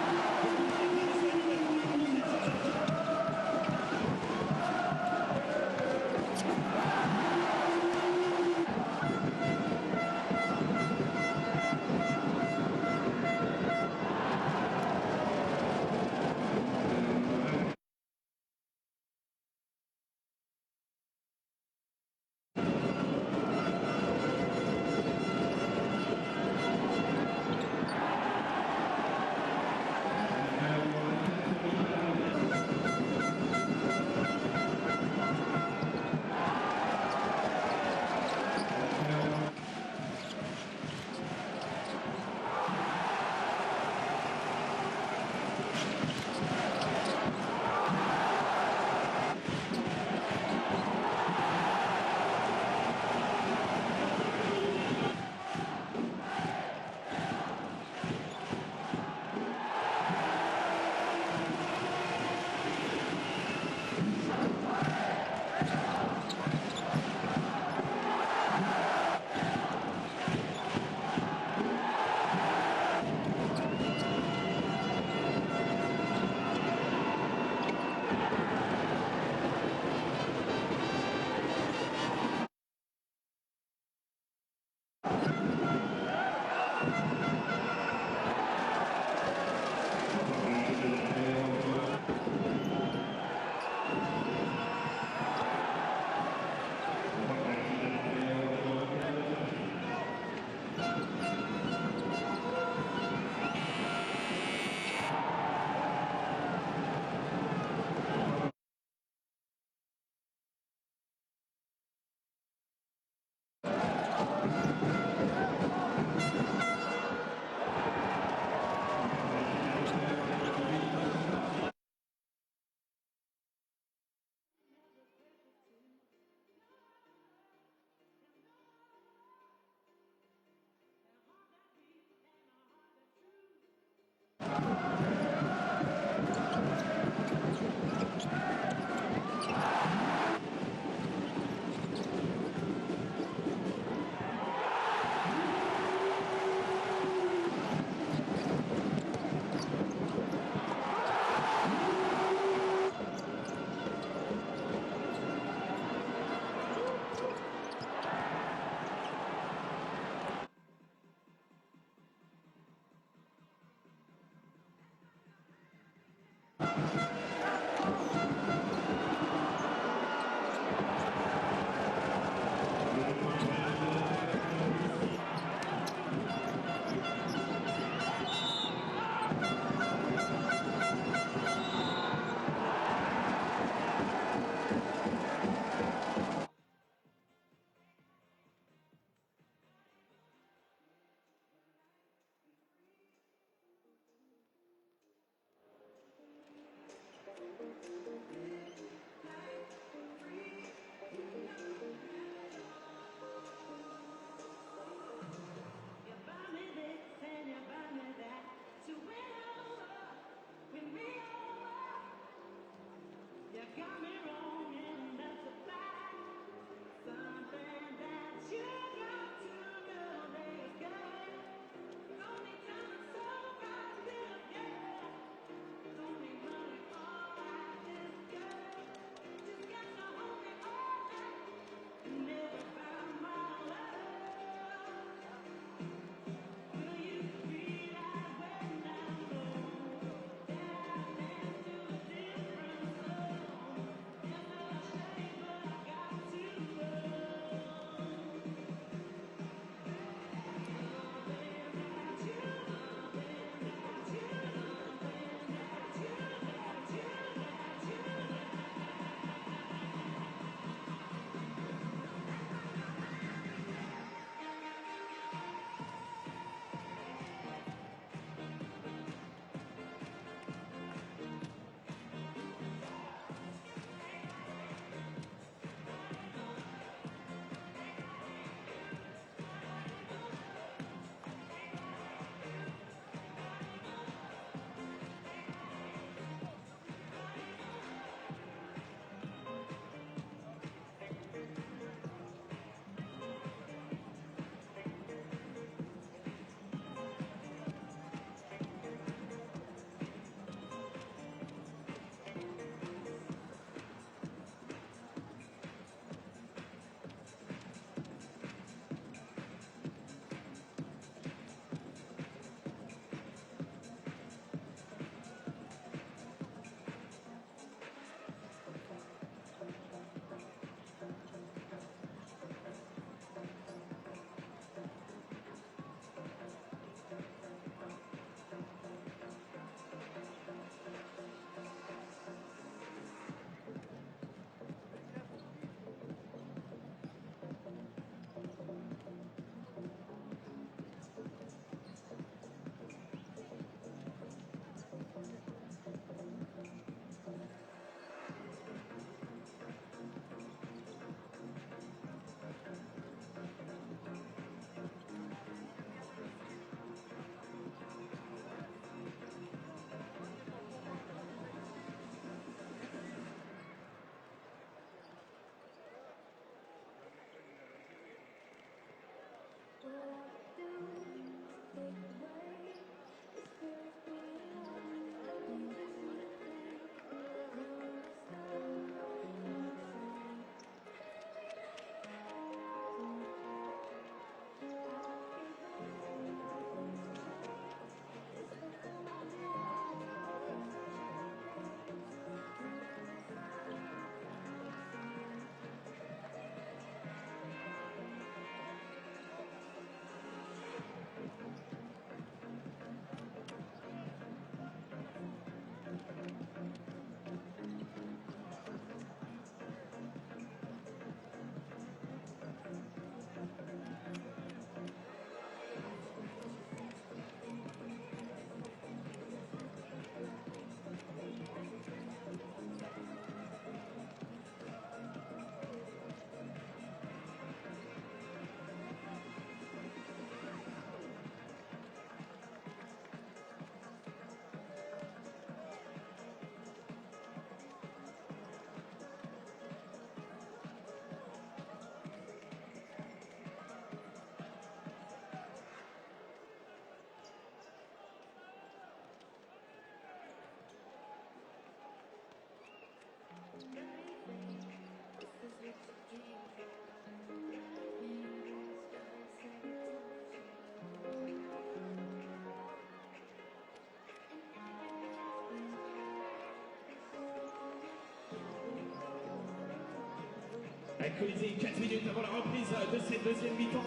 Alcoolisé 4 minutes avant la reprise de cette deuxième mi-temps.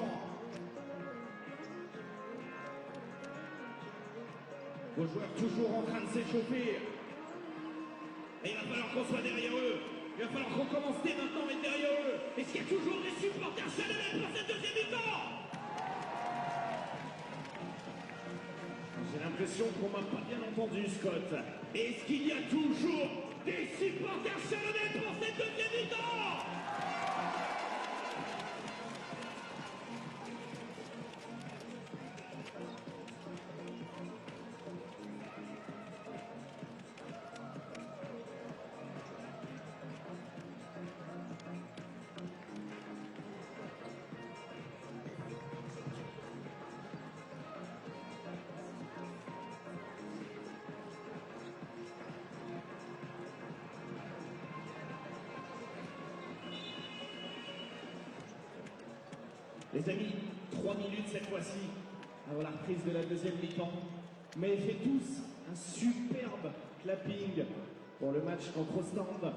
Vos joueurs toujours en train de s'échauffer. Et il va falloir qu'on soit derrière eux. Il va falloir qu'on commence dès maintenant à être derrière eux. Est-ce qu'il y a toujours des supporters chalonnais pour cette deuxième mi-temps? J'ai l'impression qu'on m'a pas bien entendu, Scott. Est-ce qu'il y a toujours des supporters chalonnais pour cette deuxième mi-temps? Les amis, 3 minutes cette fois-ci, avant la reprise de la deuxième mi-temps. Mais faites tous un superbe clapping pour le match contre Ostende.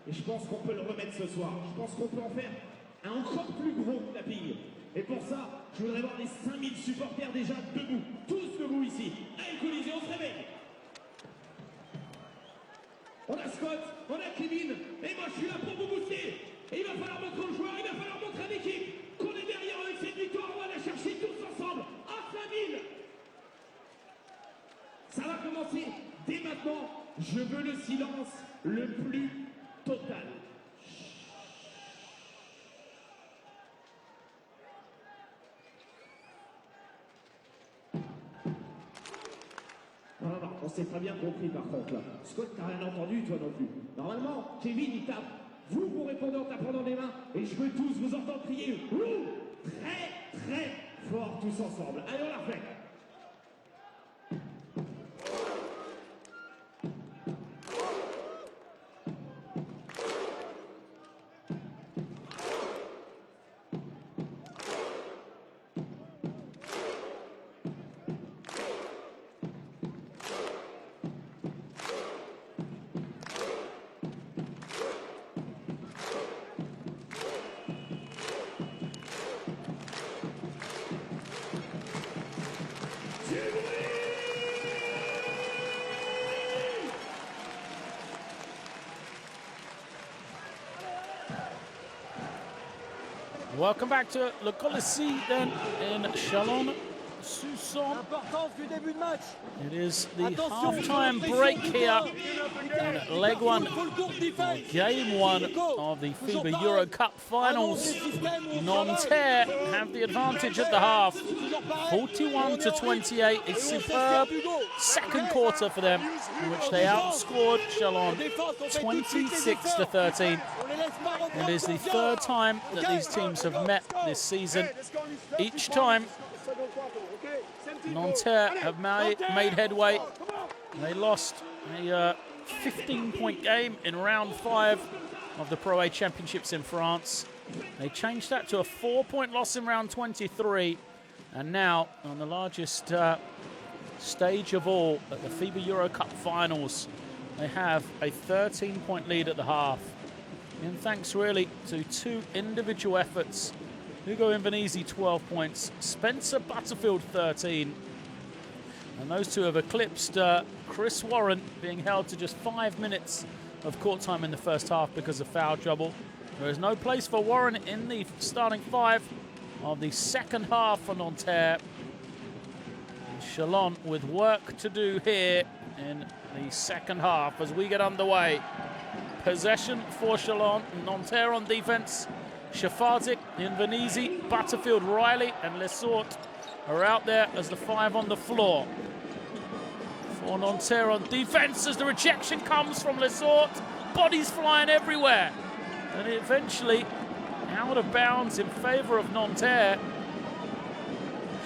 Et je pense qu'on peut le remettre ce soir. Je pense qu'on peut en faire un encore plus gros clapping. Et pour ça, je voudrais voir les 5000 supporters déjà debout. Tous debout ici. Allez, Colisée, on se réveille. On a Scott, on a Kevin. Et moi, je suis là pour vous booster. Et il va falloir montrer aux joueurs, il va falloir montrer à l'équipe qu'on est derrière eux avec cette victoire. On va la chercher tous ensemble à 5000. Ça va commencer dès maintenant. Je veux le silence le plus total. Non, on s'est pas bien compris par contre là. Scott, t'as rien entendu toi non plus. Normalement, Kevin il tape. Vous répondez en tapant dans les mains. Et je veux tous vous entendre crier. Ouh, très très fort tous ensemble. Allez, on la refait.
Welcome back to Le Colisée then in Chalon.
L'importance du début de match.
It is the half-time break here in leg one, or game one of the FIBA Euro Cup finals. Nanterre have the advantage at the half, 41-28. A superb second quarter for them, in which they outscored Chalon 26-13. It is the third time that these teams have met this season. Each time Nanterre have made headway. They lost a 15-point game in round 5 of the Pro A Championships in France. They changed that to a 4-point loss in round 23. And now, on the largest stage of all, at the FIBA Euro Cup finals, they have a 13-point lead at the half. And thanks really to 2 individual efforts. Hugo Invernizzi, 12 points. Spencer Butterfield, 13. And those two have eclipsed Chris Warren, being held to just 5 minutes of court time in the first half because of foul trouble. There is no place for Warren in the starting 5 of the second half for Nanterre. Chalon with work to do here in the second half as we get underway. Possession for Chalon. Nanterre on defense. Shafazik, Invernizzi, Butterfield, Riley, and Lesort are out there as the 5 on the floor. For Nanterre on defense as the rejection comes from Lesort. Bodies flying everywhere. And eventually out of bounds in favor of Nanterre.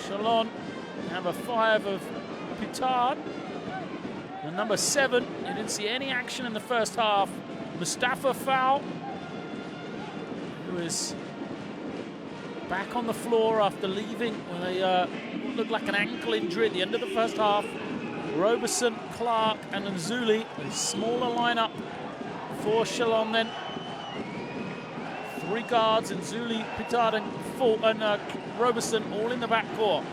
Chalon have a 5 of Pitard. And number 7, you didn't see any action in the first half. Mustafa foul, who is back on the floor after leaving with a what looked like an ankle injury at the end of the first half. Roberson, Clark, and Nzuli, a smaller lineup for Chalon then. guards, and Zuli, Pitard, and Roberson all in the backcourt.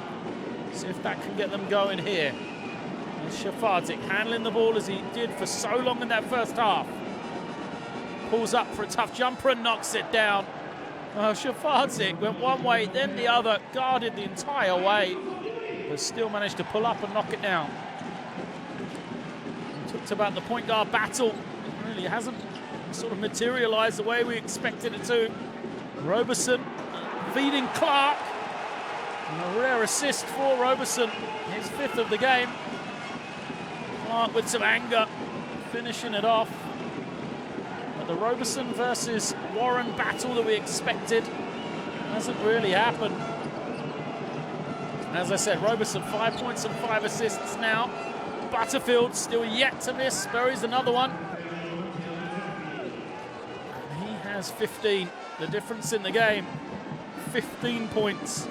See if that can get them going here. And Shafardzic handling the ball as he did for so long in that first half. Pulls up for a tough jumper and knocks it down. Shafardzic went one way, then the other, guarded the entire way, but still managed to pull up and knock it down. We talked about the point guard battle. It really hasn't sort of materialized the way we expected it to. Roberson feeding Clark. And a rare assist for Roberson, his 5th of the game. Clark with some anger, finishing it off. But the Roberson versus Warren battle that we expected hasn't really happened. As I said, Roberson 5 points and 5 assists now. Butterfield still yet to miss, buries another one. He has 15. The difference in the game, 15 points.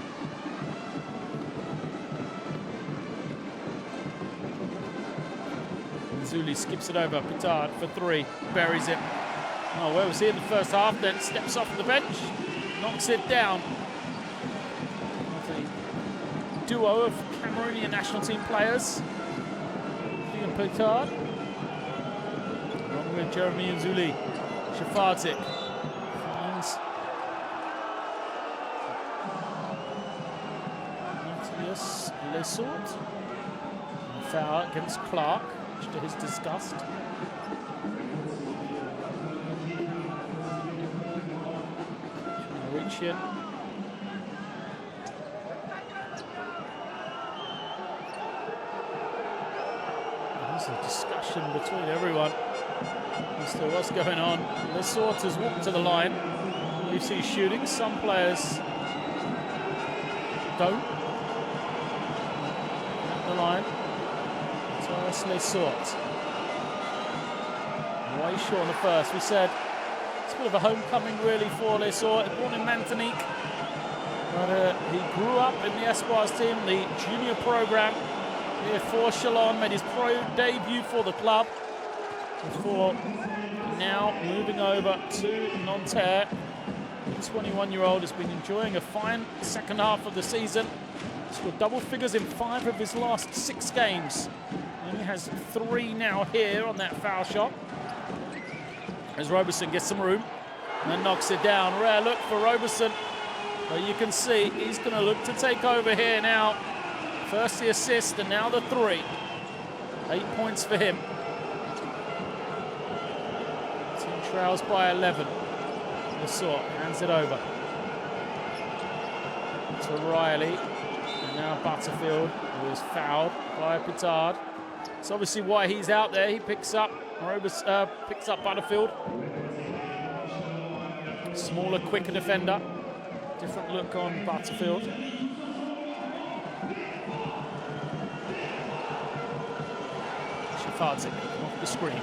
Zuli skips it over, Pitard for 3, buries it. Oh, where was he in the first half, then steps off the bench, knocks it down. A duo of Cameroonian national team players. And Pitard, along with Jeremy and Zuli. Shafardzic finds Matthias Lesort. Foul against Clark, much to his disgust. Trying to reach in. There's a discussion between everyone as to what's going on. Lesort has walked to the line. You see shooting. Some players don't. At the line. So that's Lesort. Way short on the first. We said it's a bit of a homecoming really for Lesort. Born in Martinique, but he grew up in the Espoirs team, the junior program here for Chalon. Made his pro debut for the club before now moving over to Nanterre. The 21-year-old has been enjoying a fine second half of the season. Scored double figures in 5 of his last 6 games. And he has 3 now here on that foul shot. As Roberson gets some room and then knocks it down. Rare look for Roberson, but you can see he's going to look to take over here now. First the assist and now the 3. 8 points for him. Team trails by 11. Lesort hands it over to Riley. And now Butterfield, who is fouled by Pitard. It's obviously why he's out there. He picks up Butterfield. Smaller, quicker defender. Different look on Butterfield. Shafardzic off the screen.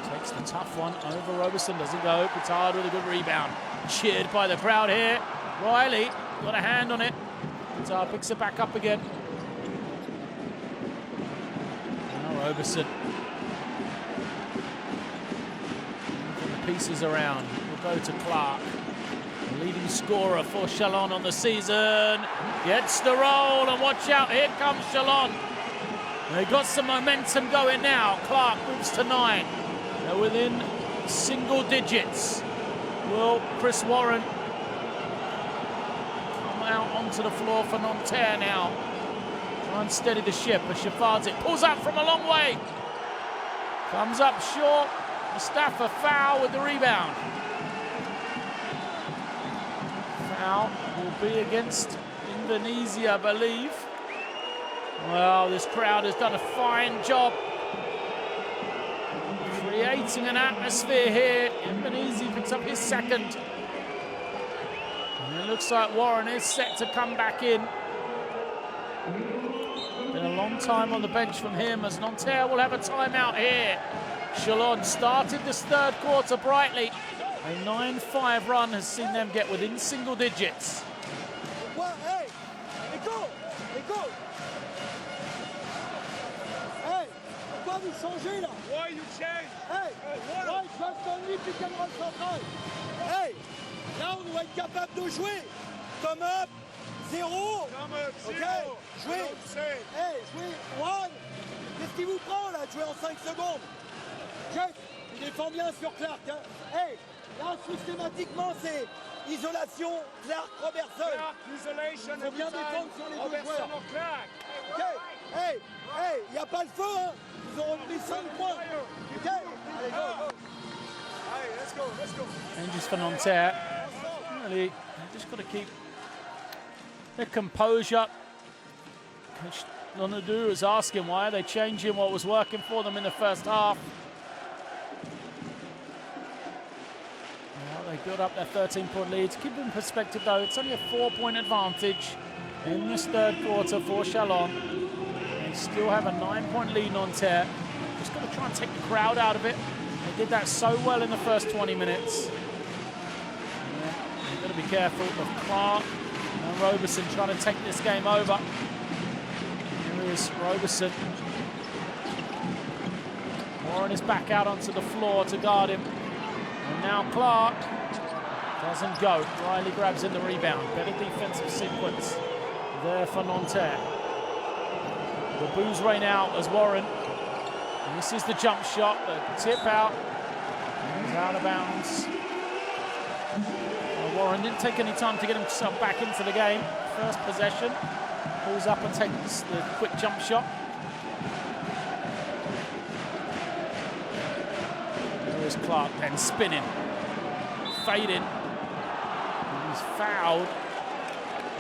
Takes the tough one over Roberson. Doesn't go. Pitard with a good rebound. Cheered by the crowd here. Riley got a hand on it. Pitard picks it back up again. Now Roberson. Moving the pieces around. We'll go to Clark. The leading scorer for Chalon on the season. Gets the roll, and watch out, here comes Chalon. They got some momentum going now. Clark moves to 9. They're within single digits. Will Chris Warren come out onto the floor for Nanterre now? Try and steady the ship as Shafardzic pulls up from a long way. Comes up short. Mustafa foul with the rebound. Foul will be against Indonesia, I believe. Well, this crowd has done a fine job creating an atmosphere here. Indonesia picks up his 2nd. And it looks like Warren is set to come back in. Been a long time on the bench from him as Nanterre will have a timeout here. Chalon started this 3rd quarter brightly. A 9-5 run has seen them get within single digits.
Hey, go! Hey, pourquoi vous changez là?
Why you change?
Hey, why just only pick and roll central? doit être capable de jouer. Come up, 0. Ok, jouez. Hey, jouez, 1. Qu'est-ce qui vous prend là, de jouer en 5 secondes? Jeff, il défend bien sur Clark. Hein. Hey, là, systématiquement, c'est isolation, Clark, Robertson. Il faut bien défendre sur les deux joueurs. Ok, hey, il n'y a pas le feu, hein. Ils auront pris 5 points. Ok, allez, go.
Changes for Nanterre. Really, just got to keep their composure. Coach Lonadu is asking why are they changing what was working for them in the first half. Well, they built up their 13-point lead. To keep it in perspective, though, it's only a 4-point advantage in this third quarter for Chalon. They still have a 9-point lead on Nanterre. Just got to try and take the crowd out of it. They did that so well in the first 20 minutes. Yeah, you've got to be careful of Clark and Roberson trying to take this game over. Here is Roberson. Warren is back out onto the floor to guard him. And now Clark doesn't go. Riley grabs in the rebound. Better defensive sequence there for Nanterre. The boos rain out as Warren. And this is the jump shot, the tip out. He's out of bounds. Warren didn't take any time to get himself back into the game. First possession. Pulls up and takes the quick jump shot. There is Clark then spinning. Fading. He's fouled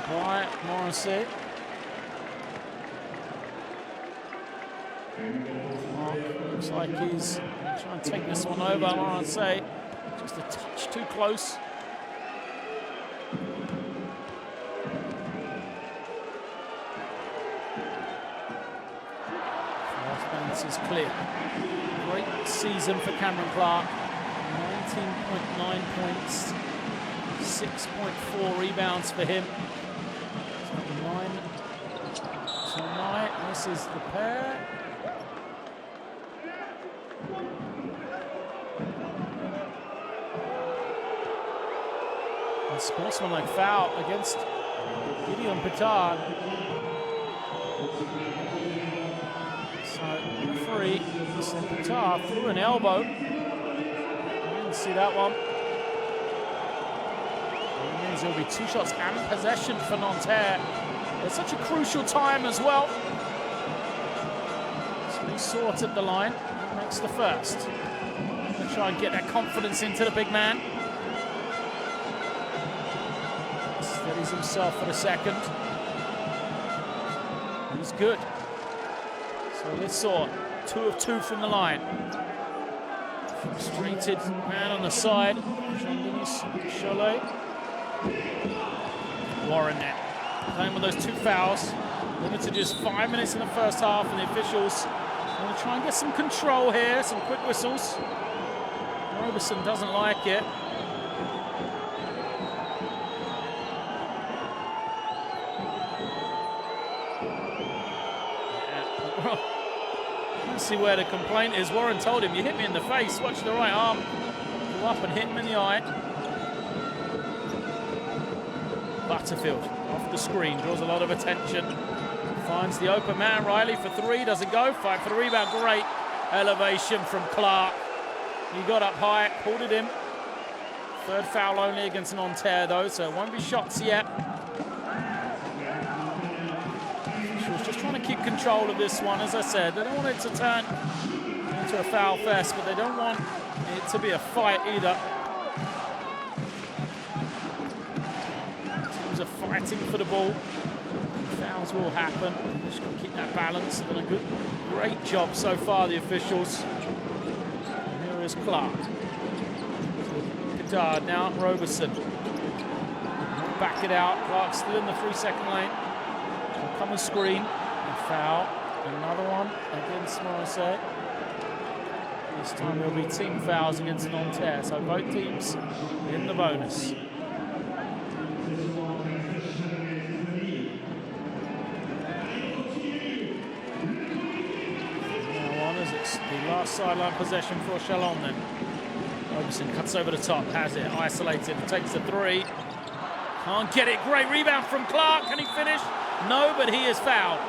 by Morrissey. Looks like he's trying to take this one over. I'd say just a touch too close. First balance is clear. Great season for Cameron Clark. 19.9 points, 6.4 rebounds for him. So 9 tonight. This is the pair. A sportsmanlike foul against Gideon Petard. So referee sent Petard through an elbow. I didn't see that one. It means there'll be 2 shots and possession for Nanterre. It's such a crucial time as well. So he sorted the line. That makes the first. Gonna try and get that confidence into the big man. Steadies himself for the second. He's good. So this saw 2 of 2 from the line. Frustrated man on the side. Jean-Denis Cholet. Warren net. Playing with those 2 fouls. Limited to just 5 minutes in the first half, and the officials are going to try and get some control here, some quick whistles. Roberson doesn't like it. Let's see where the complaint is. Warren told him, you hit me in the face, watch the right arm. Go up and hit him in the eye. Butterfield off the screen, draws a lot of attention. Finds the open man, Riley for 3, doesn't go. Fight for the rebound, great elevation from Clark. He got up high, pulled it in. 3rd foul only against Nanterre though, so it won't be shots yet. She was just trying to keep control of this one, as I said. They don't want it to turn into a foul fest, but they don't want it to be a fight either. Teams are fighting for the ball. Fouls will happen. Just got to keep that balance. They've done a great job so far, the officials. And here is Clark. Petard now, Roberson. Back it out. Clark still in the 3-second lane. Will come and screen. A foul. Another one against Morrissey. This time there'll be team fouls against Nanterre. So both teams in the bonus. The last sideline possession for Chalon then. Roberson cuts over the top, has it, isolated, takes the three. Can't get it, great rebound from Clark. Can he finish? No, but he is fouled.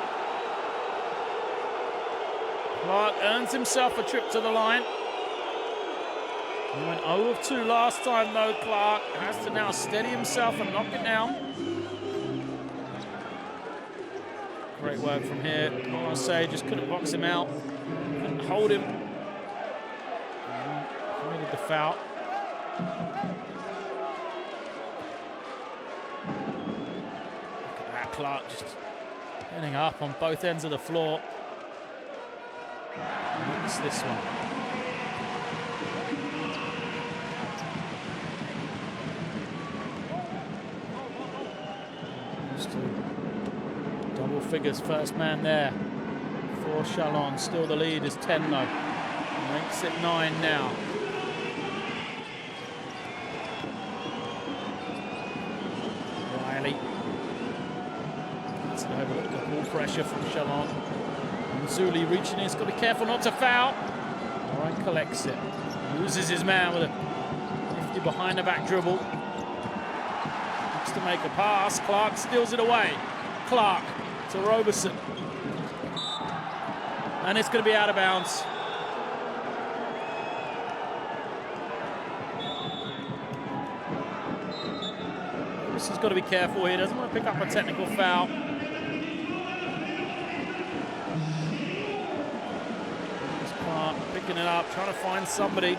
Clark earns himself a trip to the line. He went 0 of 2 last time though. Clark has to now steady himself and knock it down. Great work from here. Morrissey just couldn't box him out. Couldn't hold him. Committed the foul. Look at that, Clark just getting up on both ends of the floor. What's this one? Double figures, first man there for Chalon. Still the lead is 10 though. Makes it 9 now. Riley gets it over the ball pressure from Chalon. And Zuli reaching in, he's got to be careful not to foul. Warren collects it. Loses his man with a nifty behind the back dribble. Looks to make a pass. Clark steals it away. Clark to Roberson. And it's going to be out of bounds. Roberson's got to be careful here. Doesn't want to pick up a technical foul. Clark picking it up, trying to find somebody.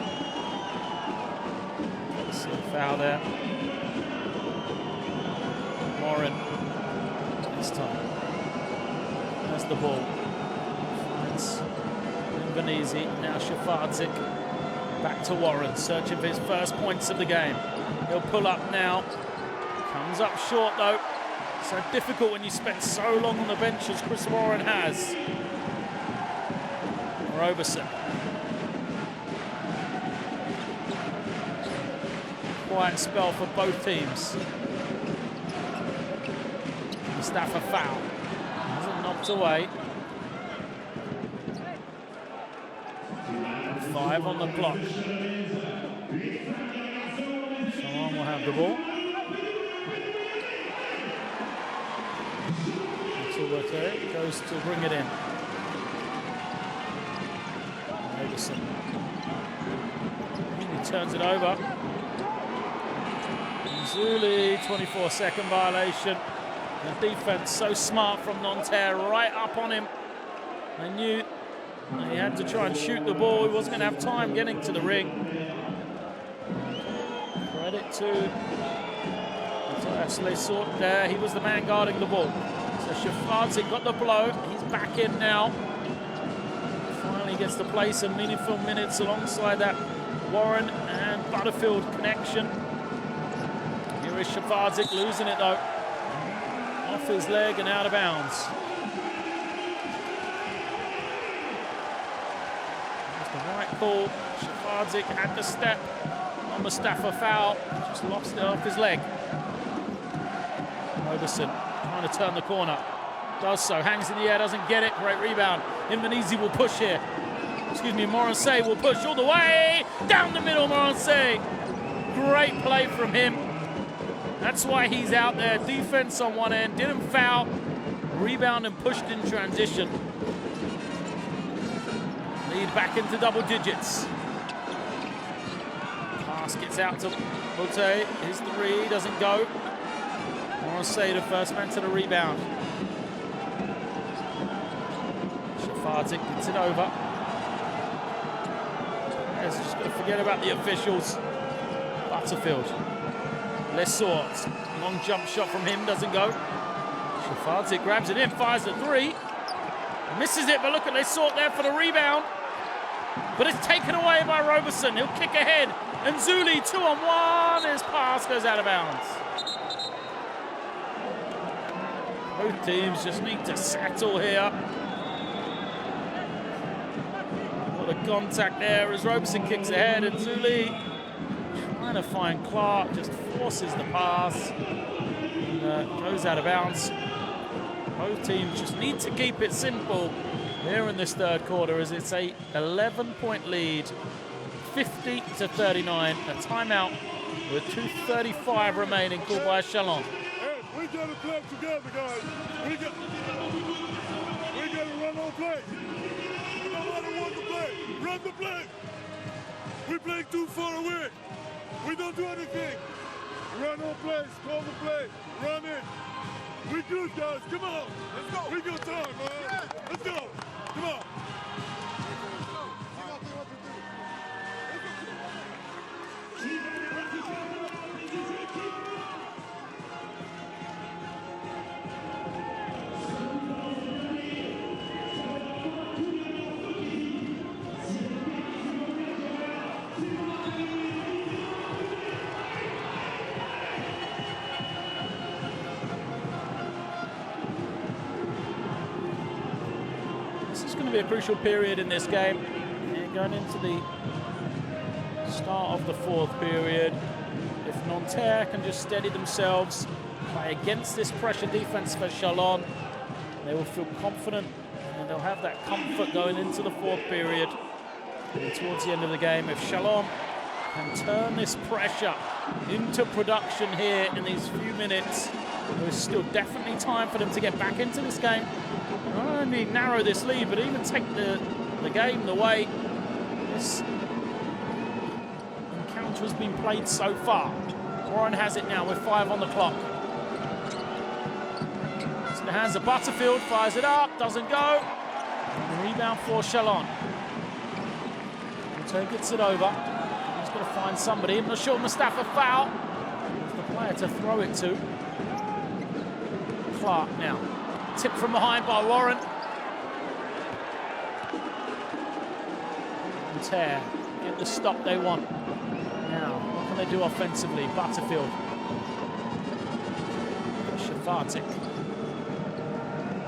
See a foul there. Warren. This time. There's the ball. Finds Venezi. Now Shafardzik. Back to Warren, searching for his first points of the game. He'll pull up now. Comes up short though. So difficult when you spend so long on the bench as Chris Warren has. Roberson. Quiet spell for both teams. Mustafa foul. Hasn't knocked away. 5 on the clock. Chalon will have the ball. Goes to bring it in. Roberson. He turns it over. Zuli, 24-second violation. The defense so smart from Nanterre, right up on him. They knew he had to try and shoot the ball. He wasn't going to have time getting to the ring. Credit to Lesort there. He was the man guarding the ball. So Shafardzik got the blow. He's back in now. Finally gets to play some meaningful minutes alongside that Warren and Butterfield connection. Here is Shafardzik losing it though. Off his leg and out of bounds. That's the right call. Shafardzik had to step on Mustafa foul. Just lost it off his leg. Roberson trying to turn the corner. Does so. Hangs in the air. Doesn't get it. Great rebound. Invernizzi will push here. Excuse me. Morrissey will push all the way. Down the middle, Morrissey. Great play from him. That's why he's out there. Defense on one end. Didn't foul. Rebound and pushed in transition. Lead back into double digits. Pass gets out to Bote. His three doesn't go. Morrissey, the first man to the rebound. Shafardzik gets it over. Just got to forget about the officials. Butterfield. Lesort. Long jump shot from him, doesn't go. Shafardzik grabs it in, fires the three. Misses it, but look at Lesort there for the rebound. But it's taken away by Roberson. He'll kick ahead. And Zuli 2-on-1. His pass goes out of bounds. Both teams just need to settle here. What a contact there as Roberson kicks ahead, and Zuli trying to find Clark, just forces the pass and goes out of bounds. Both teams just need to keep it simple here in this third quarter as it's a 11-point lead 50-39. A timeout with 2:35 remaining, called by Chalon.
Hey, we gotta play together, guys. We gotta run on play. No matter what the play, run the play. We're playing too far away. We don't do anything. Run on play, call the play, run it. We good, guys. Come on. Let's go. We got time, man. Yeah. Let's go. Come on.
This is going to be a crucial period in this game. And going into the start of the fourth period, if Nanterre can just steady themselves, play against this pressure defense for Chalon, they will feel confident and they'll have that comfort going into the fourth period. And towards the end of the game, if Chalon can turn this pressure into production here in these few minutes, there is still definitely time for them to get back into this game. Not only narrow this lead, but even take the game the way this encounter has been played so far. Warren has it now with 5 on the clock. It's in the hands of Butterfield, fires it up, doesn't go. And the rebound for Chalon. Boutte gets it over. He's got to find somebody. I'm not sure Mustafa foul. There's the player to throw it to. Clark now. Tip from behind by Warren. Nanterre get the stop they want. Now, what can they do offensively? Butterfield. Shafartic.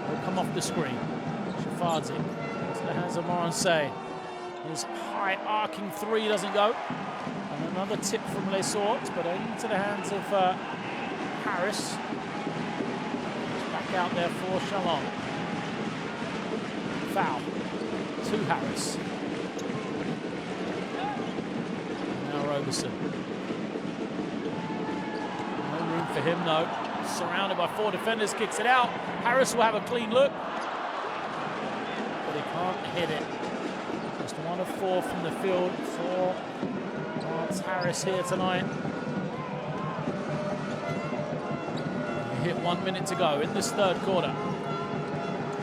Will come off the screen. Shafartic into the hands of Morancet. His high arcing three doesn't go. And another tip from Les Sorts, but into the hands of Harris. Back out there for Chalon. Foul to Harris. Now Roberson. No room for him, no. Surrounded by 4 defenders, kicks it out. Harris will have a clean look, but he can't hit it. Just 1 of 4 from the field for Lance Harris here tonight. Hit 1 minute to go in this third quarter.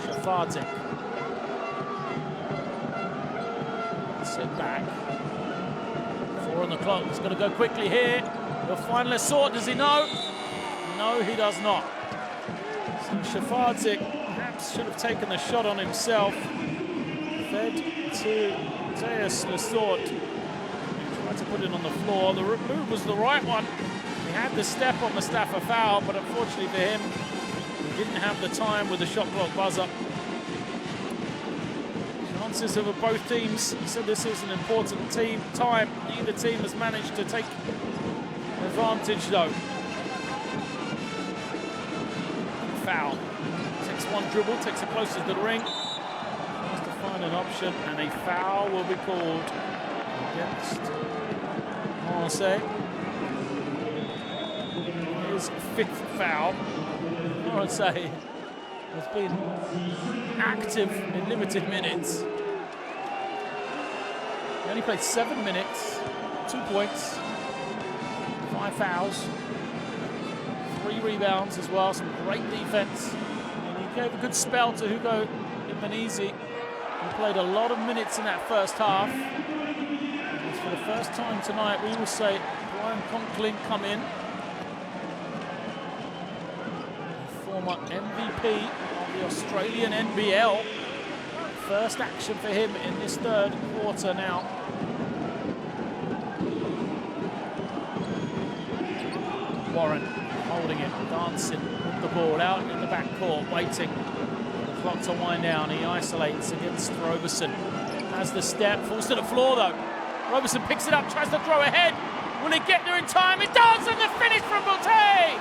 Shafartic. Sit back. 4 on the clock. He's got to go quickly here. He'll find Les Sorts. Does he know? No, he does not. So Shafartic perhaps should have taken the shot on himself. Fed to Teus Les Sorts. He tried to put it on the floor. The move was the right one. He had the step on Mustafa foul, but unfortunately for him, he didn't have the time with the shot clock buzzer. Chances of both teams. He said this is an important time. Neither team has managed to take advantage though. Foul. Takes 1 dribble, takes it closer to the ring. Tries to find an option, and a foul will be called against Marseille. His 5th foul. Marseille has been active in limited minutes. He only played 7 minutes, 2 points, 5 fouls. 3 rebounds as well, some great defense. And he gave a good spell to Hugo Imanisi. He played a lot of minutes in that first half. And for the first time tonight, we will say Brian Conklin come in. The former MVP of the Australian NBL. First action for him in this third quarter now. Warren holding it, dancing with the ball out in the backcourt, waiting for the clock to wind down. He isolates against Roberson. Has the step, falls to the floor though. Roberson picks it up, tries to throw ahead. Will he get there in time? It does, and the finish from Boutte!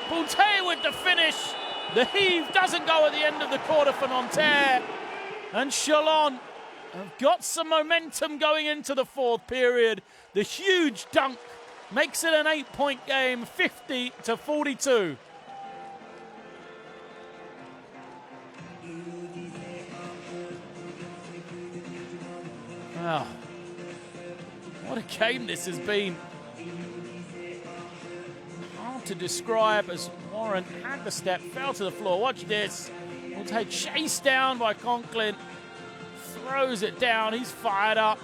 Boutte with the finish. The heave doesn't go at the end of the quarter for Nanterre. And Chalon have got some momentum going into the fourth period. The huge dunk makes it an 8-point game, 50-42. Wow. What a game this has been. Hard to describe as Warren had the step, fell to the floor. Watch this. Will take chased down by Conklin. Throws it down. He's fired up.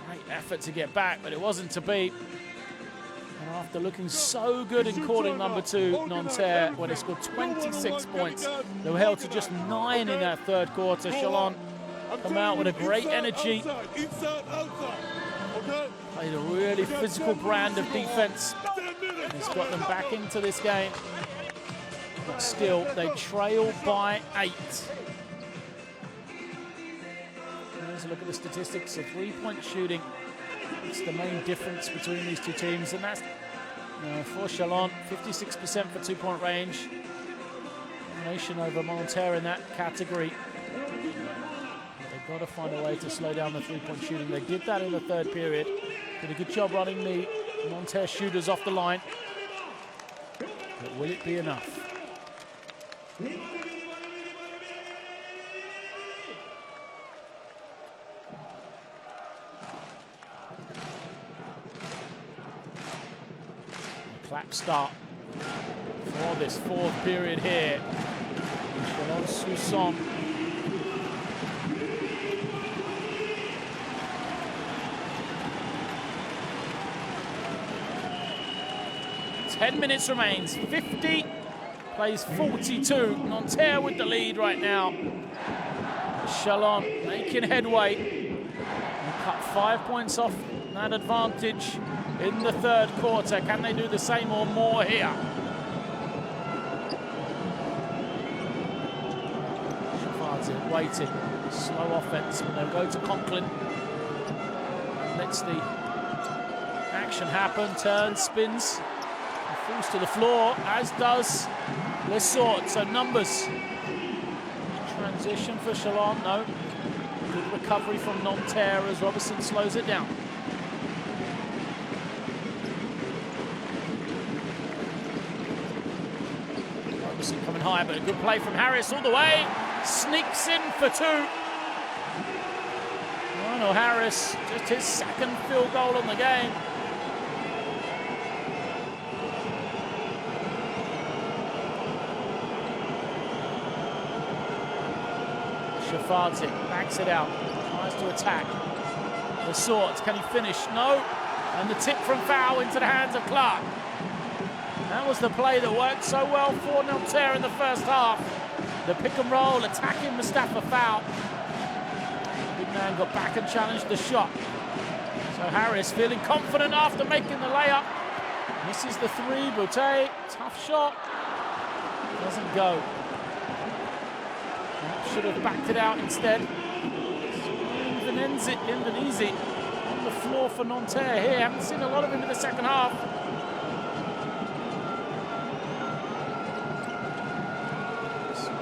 Great effort to get back, but it wasn't to be. And after looking so good in quarter number 2, Nanterre, when they scored 26 points, they were held to just 9 in that third quarter. Chalon come out with a great energy. Played a really physical brand of defense. It's got them back into this game. But still, they trail by 8. There's a look at the statistics of 3-point shooting. It's the main difference between these two teams, and that's for Chalon, 56% for 2-point range. Domination over Nanterre in that category. They've got to find a way to slow down the 3-point shooting. They did that in the third period. Did a good job running the Nanterre shooters off the line. But will it be enough? Clap start for this fourth period here. Chalon Sousson. Ten minutes remains. 50 plays 42. Nanterre with the lead right now. Chalon making headway. And cut 5 points off that advantage in the third quarter. Can they do the same or more here? Shafardi waiting. Slow offense, but they'll go to Conklin. Lets the action happen. Turns, spins. And falls to the floor, as does Lesort. So numbers. Transition for Chalon. No. Good recovery from Nanterre as Robertson slows it down. Coming high, but a good play from Harris all the way. Sneaks in for 2. Lionel Harris, just his second field goal on the game. Shafardi backs it out, tries to attack. Lesort, can he finish? No. And the tip from foul into the hands of Clark. That was the play that worked so well for Nanterre in the first half. The pick and roll, attacking Mustafa Foul. Big man got back and challenged the shot. So Harris feeling confident after making the layup. Misses the 3, Boutte, tough shot. Doesn't go. Should have backed it out instead. Indonesia on the floor for Nanterre here. Haven't seen a lot of him in the second half.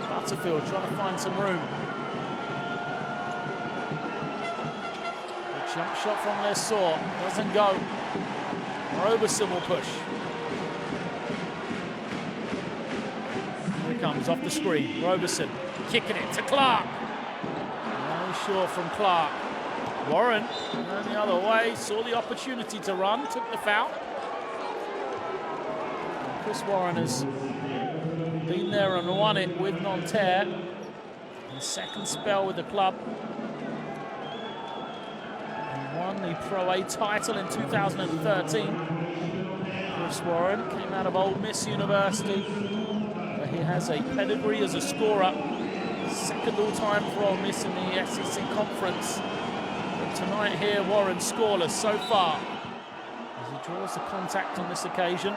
Butterfield trying to find some room. The jump shot from Lesort doesn't go. Roberson will push. Here he comes off the screen. Roberson kicking it to Clark. No short from Clark. Warren going the other way, saw the opportunity to run, took the foul. And Chris Warren has been there and won it with Nanterre. His second spell with the club. He won the Pro A title in 2013. Chris Warren came out of Ole Miss University, where he has a pedigree as a scorer. Second all-time for Ole Miss in the SEC Conference. But tonight here, Warren scoreless so far as he draws the contact on this occasion.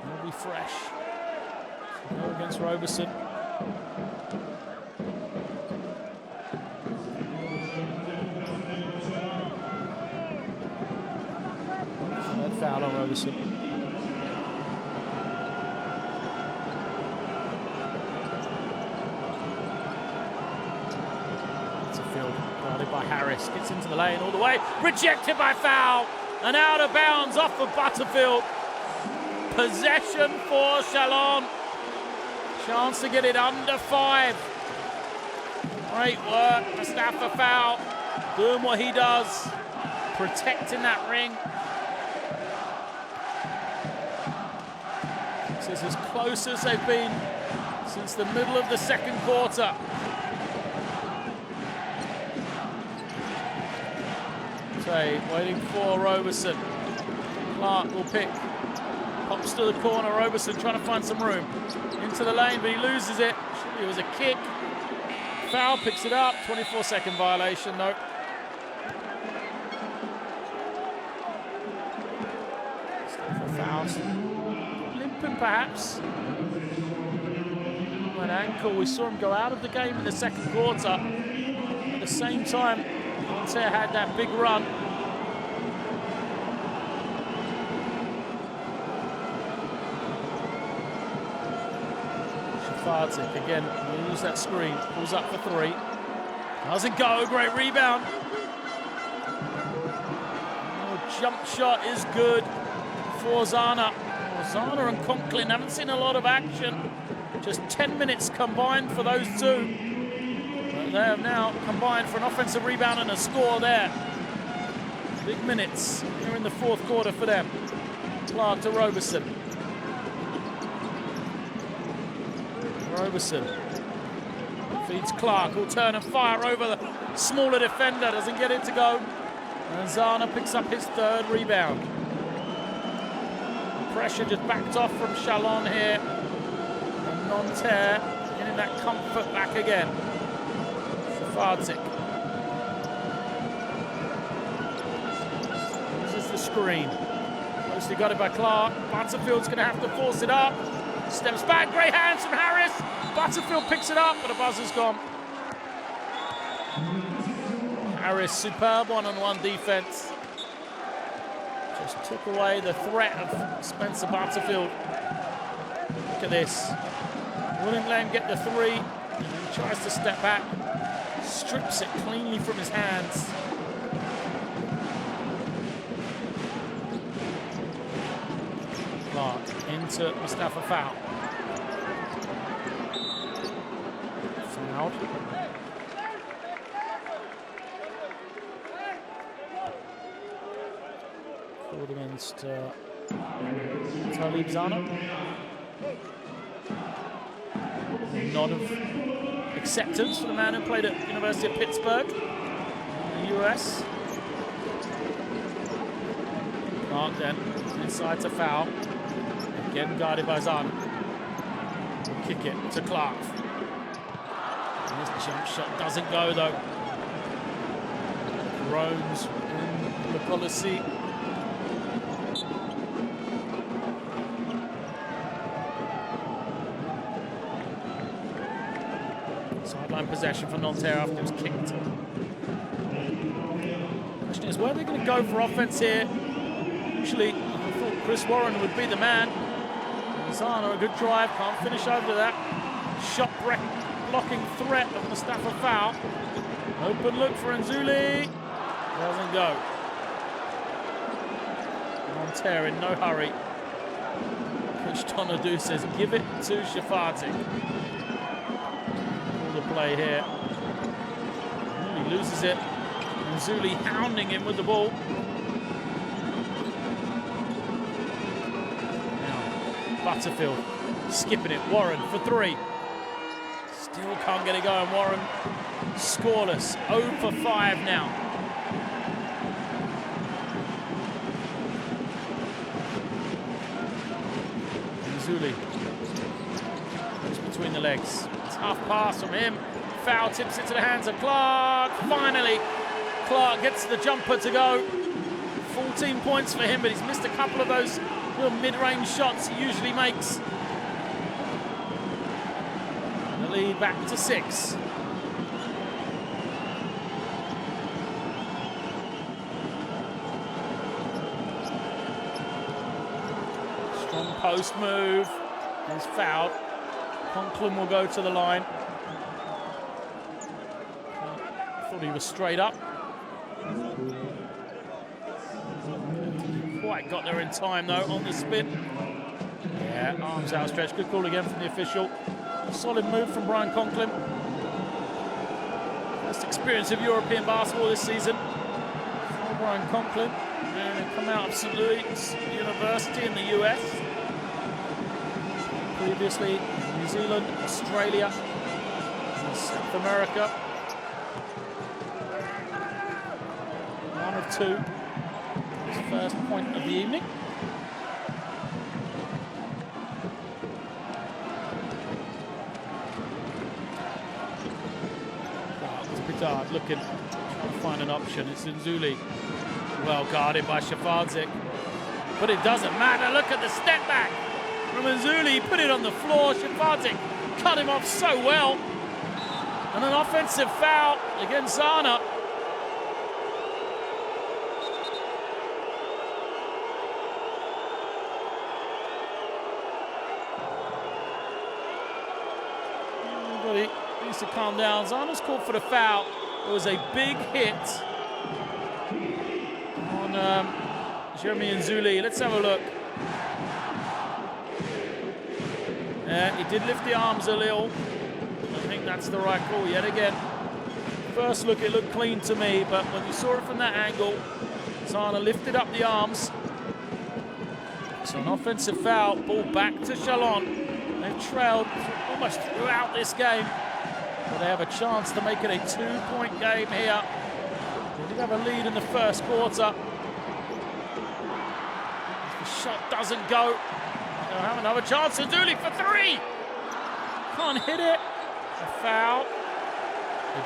He'll be fresh. So go against Roberson. Chalon Roberson. It's a field guarded by Harris. Gets into the lane all the way. Rejected by foul. And out of bounds off of Butterfield. Possession for Chalon. Chance to get it under 5. Great work, Mustafa Fowl. Doing what he does. Protecting that ring. This is as close as they've been since the middle of the second quarter. Tay waiting for Roberson. Clark will pick. Pops to the corner. Roberson trying to find some room. Into the lane, but he loses it. It was a kick. Foul picks it up. 24-second violation, nope. Fouls. Limping perhaps. An ankle. We saw him go out of the game in the second quarter. At the same time, Nanterre had that big run. Shafartic again, lose that screen. Pulls up for 3. Doesn't go. Great rebound. Oh, jump shot is good for Zana. Zana and Conklin haven't seen a lot of action. Just 10 minutes combined for those two. But they have now combined for an offensive rebound and a score there. Big minutes here in the fourth quarter for them. Clark to Roberson. Roberson feeds Clark, who'll turn and fire over the smaller defender. Doesn't get it to go. And Zana picks up his 3rd rebound. Pressure just backed off from Chalon here. And Nanterre getting that comfort back again. Shafartic. This is the screen. Mostly got it by Clark. Butterfield's going to have to force it up. Steps back. Great hands from Harris. Butterfield picks it up, but the buzzer's gone. Harris, superb one-on-one defense. Just took away the threat of Spencer Butterfield. Look at this. Wouldn't let him get the 3. And he tries to step back. Strips it cleanly from his hands. Clark into Mustafa Fowl. Fouled. Called against Talib Zana. Nod of acceptance for the man who played at University of Pittsburgh in the US. Clark then inside to Fowl. Again guarded by Zana. We'll kick it to Clark. And this jump shot doesn't go though. Groans in the policy. Sideline possession for Nanterre after it was kicked. Question is, where are they going to go for offense here? Usually, I thought Chris Warren would be the man. Zana, a good drive, can't finish over that. Shot blocking threat of Mustafa Fowl. Open look for Nzuli. Doesn't go. Nanterre in no hurry. Coach Tonadu says, give it to Shafartic. All the play here. He loses it. Nzuli hounding him with the ball. Butterfield skipping it. Warren for 3. Still can't get it going. Warren scoreless. 0 for 5 now. Nzuli goes between the legs. Tough pass from him. Foul tips it to the hands of Clark. Finally, Clark gets the jumper to go. 14 points for him, but he's missed a couple of those little mid-range shots he usually makes. The lead back to 6. post move. He's fouled. Conklin will go to the line. Thought he was straight up. Quite got there in time though on the spin. Yeah, arms outstretched. Good call again from the official. A solid move from Brian Conklin. First experience of European basketball this season for Brian Conklin. And come out of St. Louis University in the US. Previously New Zealand, Australia, and South America. One of two. His first point of the evening. Pitard looking, trying to find an option. It's Nzuli. Well guarded by Shafardzik. But it doesn't matter. Look at the step back from Nzuli. Put it on the floor. Shafardzik cut him off so well. And an offensive foul against Zana. Everybody needs to calm down. Zana's called for the foul. It was a big hit on Jeremy Nzuli. Let's have a look. Yeah, he did lift the arms a little. I think that's the right call yet again. First look, it looked clean to me, but when you saw it from that angle, Zana lifted up the arms. So an offensive foul, ball back to Chalon. They've trailed almost throughout this game, but they have a chance to make it a 2-point game here. They did have a lead in the first quarter. If the shot doesn't go, they'll have another chance. Nzuli for three. Can't hit it. A foul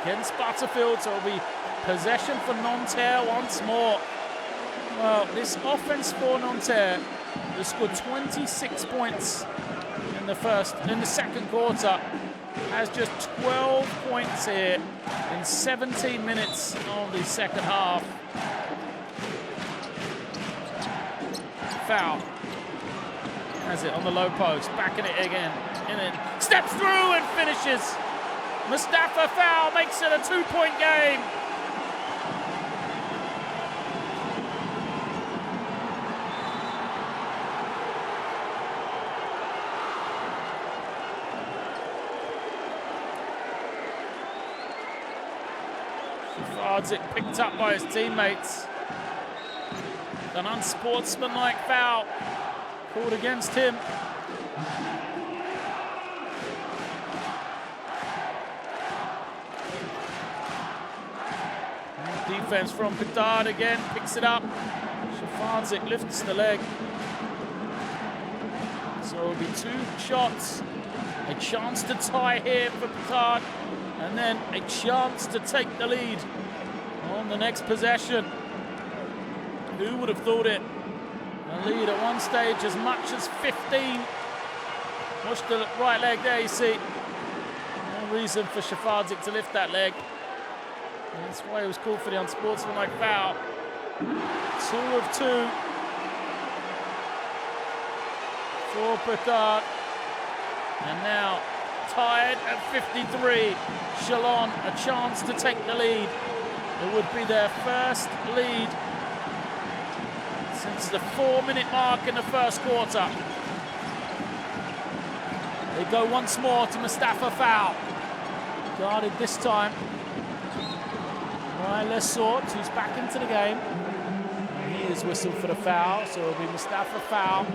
against Butterfield, so it'll be possession for Nanterre once more. Well, this offense for Nanterre has scored 26 points in the second quarter, has just 12 points here in 17 minutes of the second half. Foul. Has it on the low post, backing it again, in it, steps through and finishes. Mustafa foul makes it a 2-point game. Shafardzik picked up by his teammates. An unsportsmanlike foul called against him. And defense from Pitard again, picks it up. Shafardzik lifts the leg. So it'll be 2 shots. A chance to tie here for Pitard, and then a chance to take the lead on the next possession. Who would have thought it? A lead at one stage as much as 15. Watch the right leg there, you see. No reason for Shafardzik to lift that leg. And that's why he was called for the unsportsmanlike foul. 2 of 2 for Pitard. And now tied at 53. Chalon a chance to take the lead. It would be their first lead since the 4-minute mark in the first quarter. They go once more to Mustafa foul. Guarded this time by Lesort, who's back into the game. And he is whistled for the foul, so it'll be Mustafa foul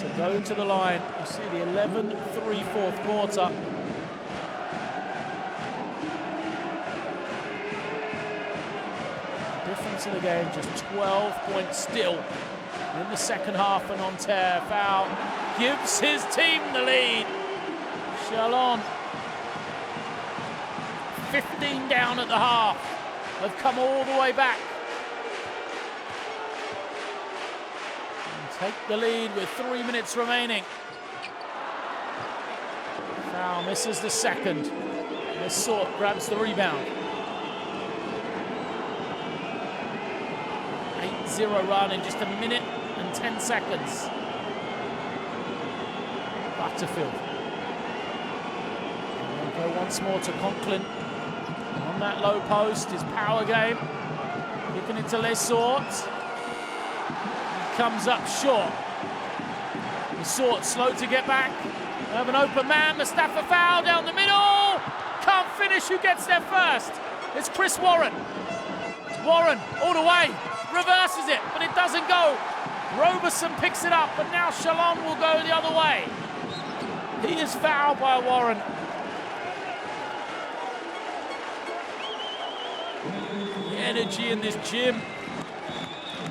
to go to the line. You see the 11-3 fourth quarter. The difference in the game, just 12 points still in the second half, and Nanterre foul gives his team the lead. Chalon, 15 down at the half, have come all the way back and take the lead with 3 minutes remaining. Foul misses the second. Lesort grabs the rebound. 8-0 run in just a minute and 10 seconds. Butterfield. And we'll go once more to Conklin on that low post, his power game. Kicking into Lesort. He comes up short. Lesort slow to get back. They have an open man, Mustafa foul down the middle. Can't finish, who gets there first? It's Chris Warren. Warren all the way, reverses it, but it doesn't go. Roberson picks it up, but now Chalon will go the other way. He is fouled by Warren. The energy in this gym.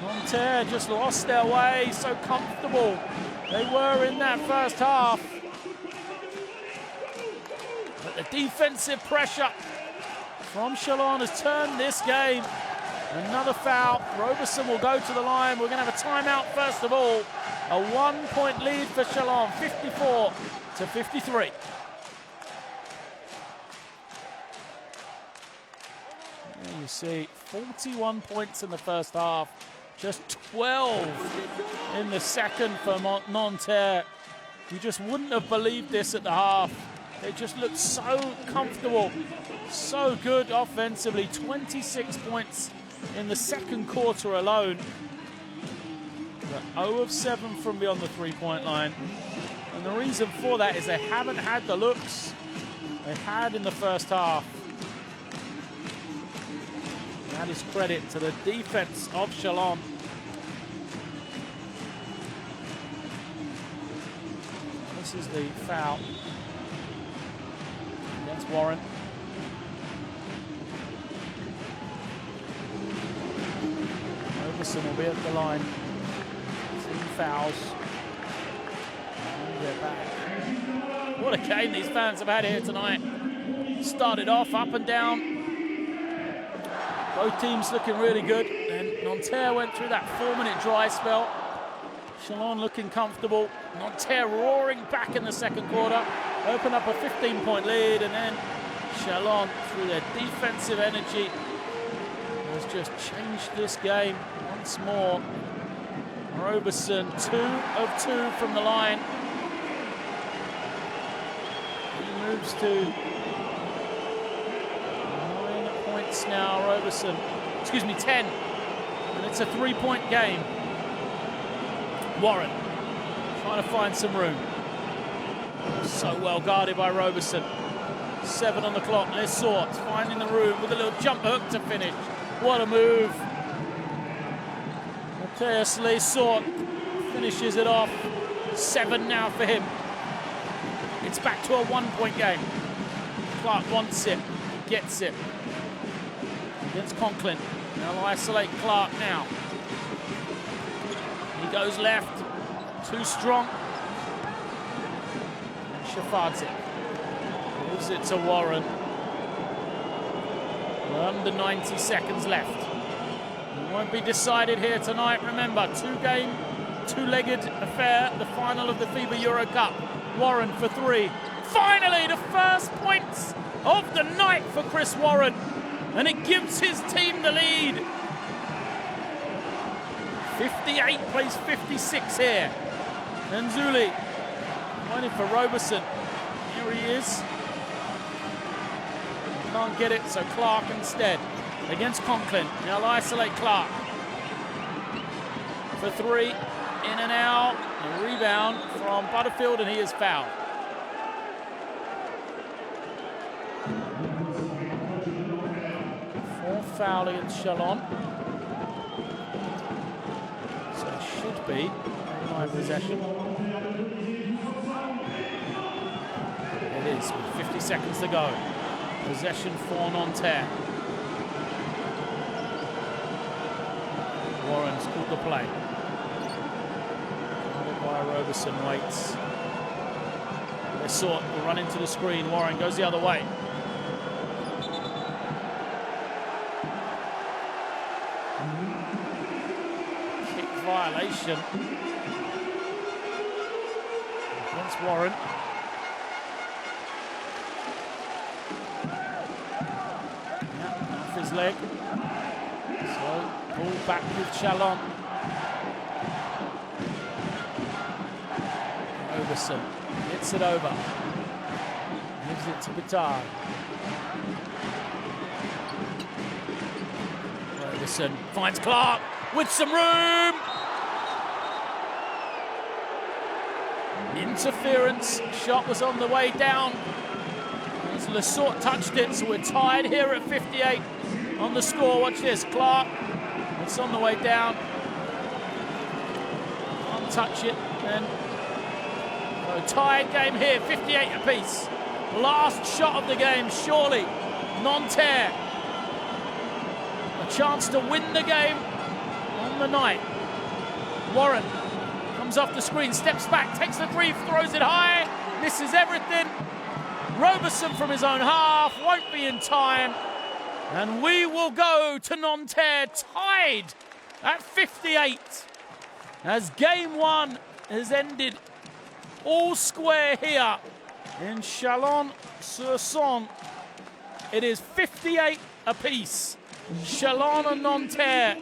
Nanterre just lost their way, so comfortable they were in that first half. But the defensive pressure from Chalon has turned this game. Another foul. Roberson will go to the line. We're going to have a timeout first of all. A 1-point lead for Chalon, 54-53. There you see 41 points in the first half, just 12 in the second for Nanterre. You just wouldn't have believed this at the half. They just looked so comfortable, so good offensively. 26 points in the second quarter alone. But 0 of 7 from beyond the three-point line. And the reason for that is they haven't had the looks they had in the first half. That is credit to the defense of Chalon. This is the foul against Warren. Roberson will be at the line. 2 fouls. And they're back. What a game these fans have had here tonight. Started off up and down. Both teams looking really good. And Nanterre went through that 4-minute dry spell. Chalon looking comfortable. Nanterre roaring back in the second quarter. Open up a 15-point lead, and then Chalon, through their defensive energy, has just changed this game once more. Roberson, 2 of 2 from the line. He moves to 9 points now, Roberson. Excuse me, 10. And it's a 3-point game. Warren trying to find some room. So well guarded by Roberson. 7 on the clock. Lesort finding the room with a little jump hook to finish. What a move. Matthias Lesort finishes it off. 7 now for him. It's back to a 1-point game. Clark wants it, gets it. Against Conklin. They'll isolate Clark now. He goes left. Too strong. Shafardzic gives it to Warren. We're under 90 seconds left. It won't be decided here tonight. Remember, 2-game, 2-legged affair, the final of the FIBA Euro Cup. Warren for 3. Finally, the first points of the night for Chris Warren. And it gives his team the lead. 58 plays 56 here. Nzuli waiting for Roberson. Here he is. Can't get it, so Clark instead. Against Conklin. Now isolate Clark. For 3. In and out. A rebound from Butterfield, and he is fouled. Fourth foul against Chalon. So it should be my possession. It is, with 50 seconds to go. Possession for Nanterre. Warren's called the play. By Roberson waits. Lesort will run into the screen. Warren goes the other way. Kick violation against Warren. Off his leg. So pull back with Chalon. Roberson gets it over. Gives it to Bitard. Ferguson finds Clark with some room. Interference. Shot was on the way down. As Lesort touched it, so we're tied here at 58 on the score. Watch this, Clark. It's on the way down. Can't touch it. Then tied game here, 58 apiece. Last shot of the game, surely. Nanterre. A chance to win the game on the night. Warren comes off the screen, steps back, takes the three, throws it high, misses everything. Roberson from his own half, won't be in time. And we will go to Nanterre tied at 58 as game one has ended all square here in Chalon-sur-Saône. It is 58 apiece. Chalon and Nanterre,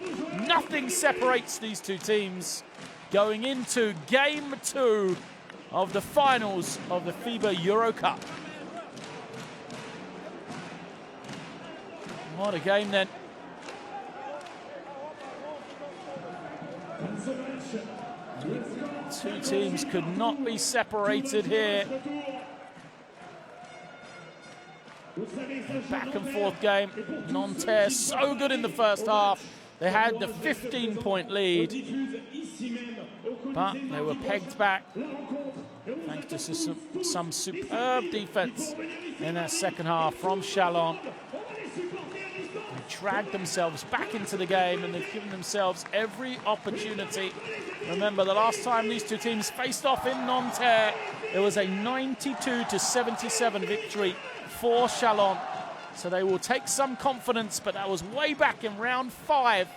nothing separates these two teams going into game two of the finals of the FIBA Euro Cup. What a game then. Two teams could not be separated here. Back and forth game. Nanterre so good in the first half. They had the 15-point lead, but they were pegged back thanks to some superb defense in that second half from Chalon. They dragged themselves back into the game and they've given themselves every opportunity. Remember, the last time these two teams faced off in Nanterre, it was a 92-77 victory for Chalon. So they will take some confidence, but that was way back in round 5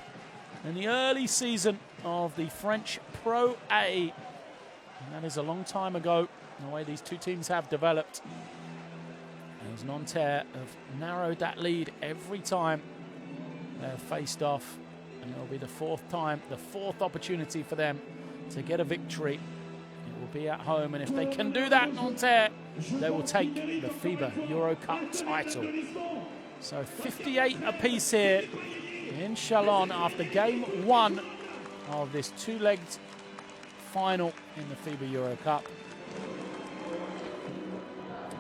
in the early season of the French Pro A. And that is a long time ago, the way these two teams have developed. As Nanterre have narrowed that lead every time they have faced off. And it will be the fourth time, the fourth opportunity for them to get a victory. It will be at home, and if they can do that, Nanterre, they will take the FIBA Euro Cup title. So 58 apiece here in Chalon after game one of this two-legged final in the FIBA Euro Cup.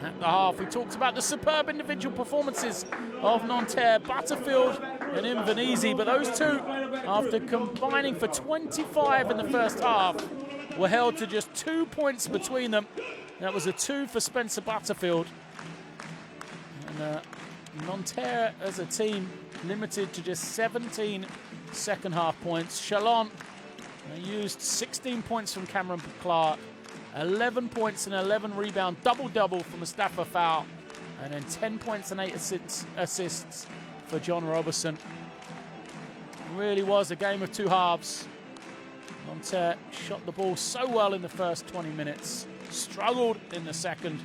At the half, we talked about the superb individual performances of Nanterre, Butterfield and Invernizzi, but those two, after combining for 25 in the first half, were held to just 2 points between them. That was a 2 for Spencer Butterfield. And Nanterre as a team limited to just 17 second half points. Chalon used 16 points from Cameron Clark, 11 points and 11 rebound, double-double for Mustafa Fowl, and then 10 points and 8 assists for John Roberson. It really was a game of two halves. Nanterre shot the ball so well in the first 20 minutes, struggled in the second,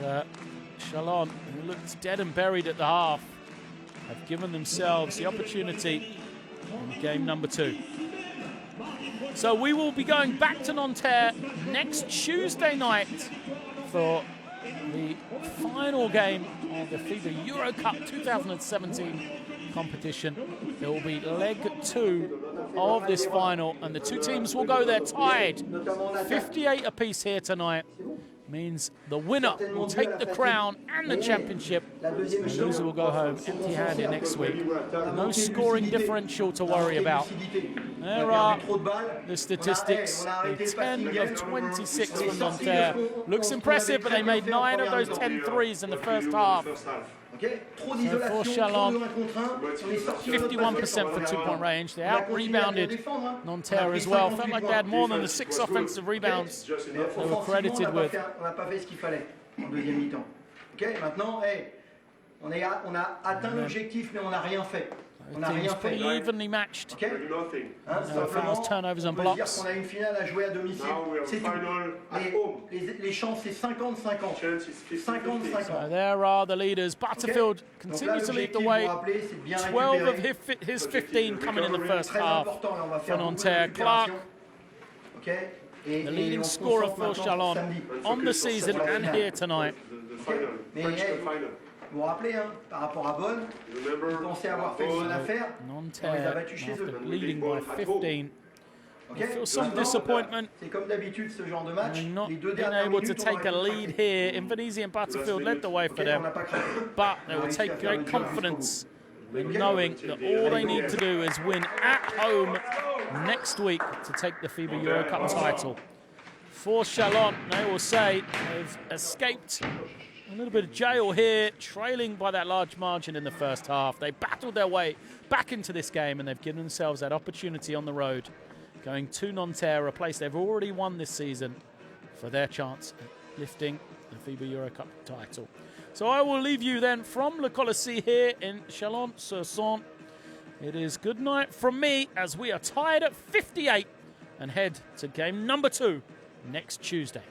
and Chalon, who looked dead and buried at the half, have given themselves the opportunity in game number 2. So we will be going back to Nanterre next Tuesday night for the final game of the FIBA Euro Cup 2017 competition. There will be leg 2 of this final, and the two teams will go there tied. 58 apiece here tonight. Means the winner will take the crown and the championship, and the loser will go home empty-handed next week. No scoring differential to worry about. There are the statistics. The 10 of 26 from Nanterre. Looks impressive, but they made 9 of those 10 threes in the first half. So for Chalon, 51% for two-point range. They out-rebounded Nanterre as well. Felt like they had more than the 6 offensive rebounds they were credited with. Teams pretty evenly matched. No fouls, turnovers and blocks. So there are the leaders. Butterfield continues to lead the way. 12 of his 15 coming in the first half for Nanterre. Clark the leading scorer for Chalon on the season and here tonight.
Mais vous vous rappelez, hein, par rapport à Bonn, ils pensaient avoir fait une bonne affaire. On les a
Nanterre,
battus chez eux.
after leading by 15,
Okay?
feel some disappointment.
C'est comme d'habitude ce genre de match.
And not
Les deux
being
dernières
able to
minutes, on
take a
aurait pu
lead
craquer.
here. Inverness and Butterfield led the way for
Ok, on
them,
n'a pas craqué.
but they will take great confidence in knowing that all they need to do is win at home next week to take the FIBA Euro Cup title. For Chalon, they will say they've escaped a little bit of jail here, trailing by that large margin in the first half. They battled their way back into this game and they've given themselves that opportunity on the road, going to Nanterre, a place they've already won this season, for their chance at lifting the FIBA Euro Cup title. So I will leave you then from Le Colossi here in Chalon-sur-Saône. It is good night from me as we are tied at 58 and head to game number 2 next Tuesday.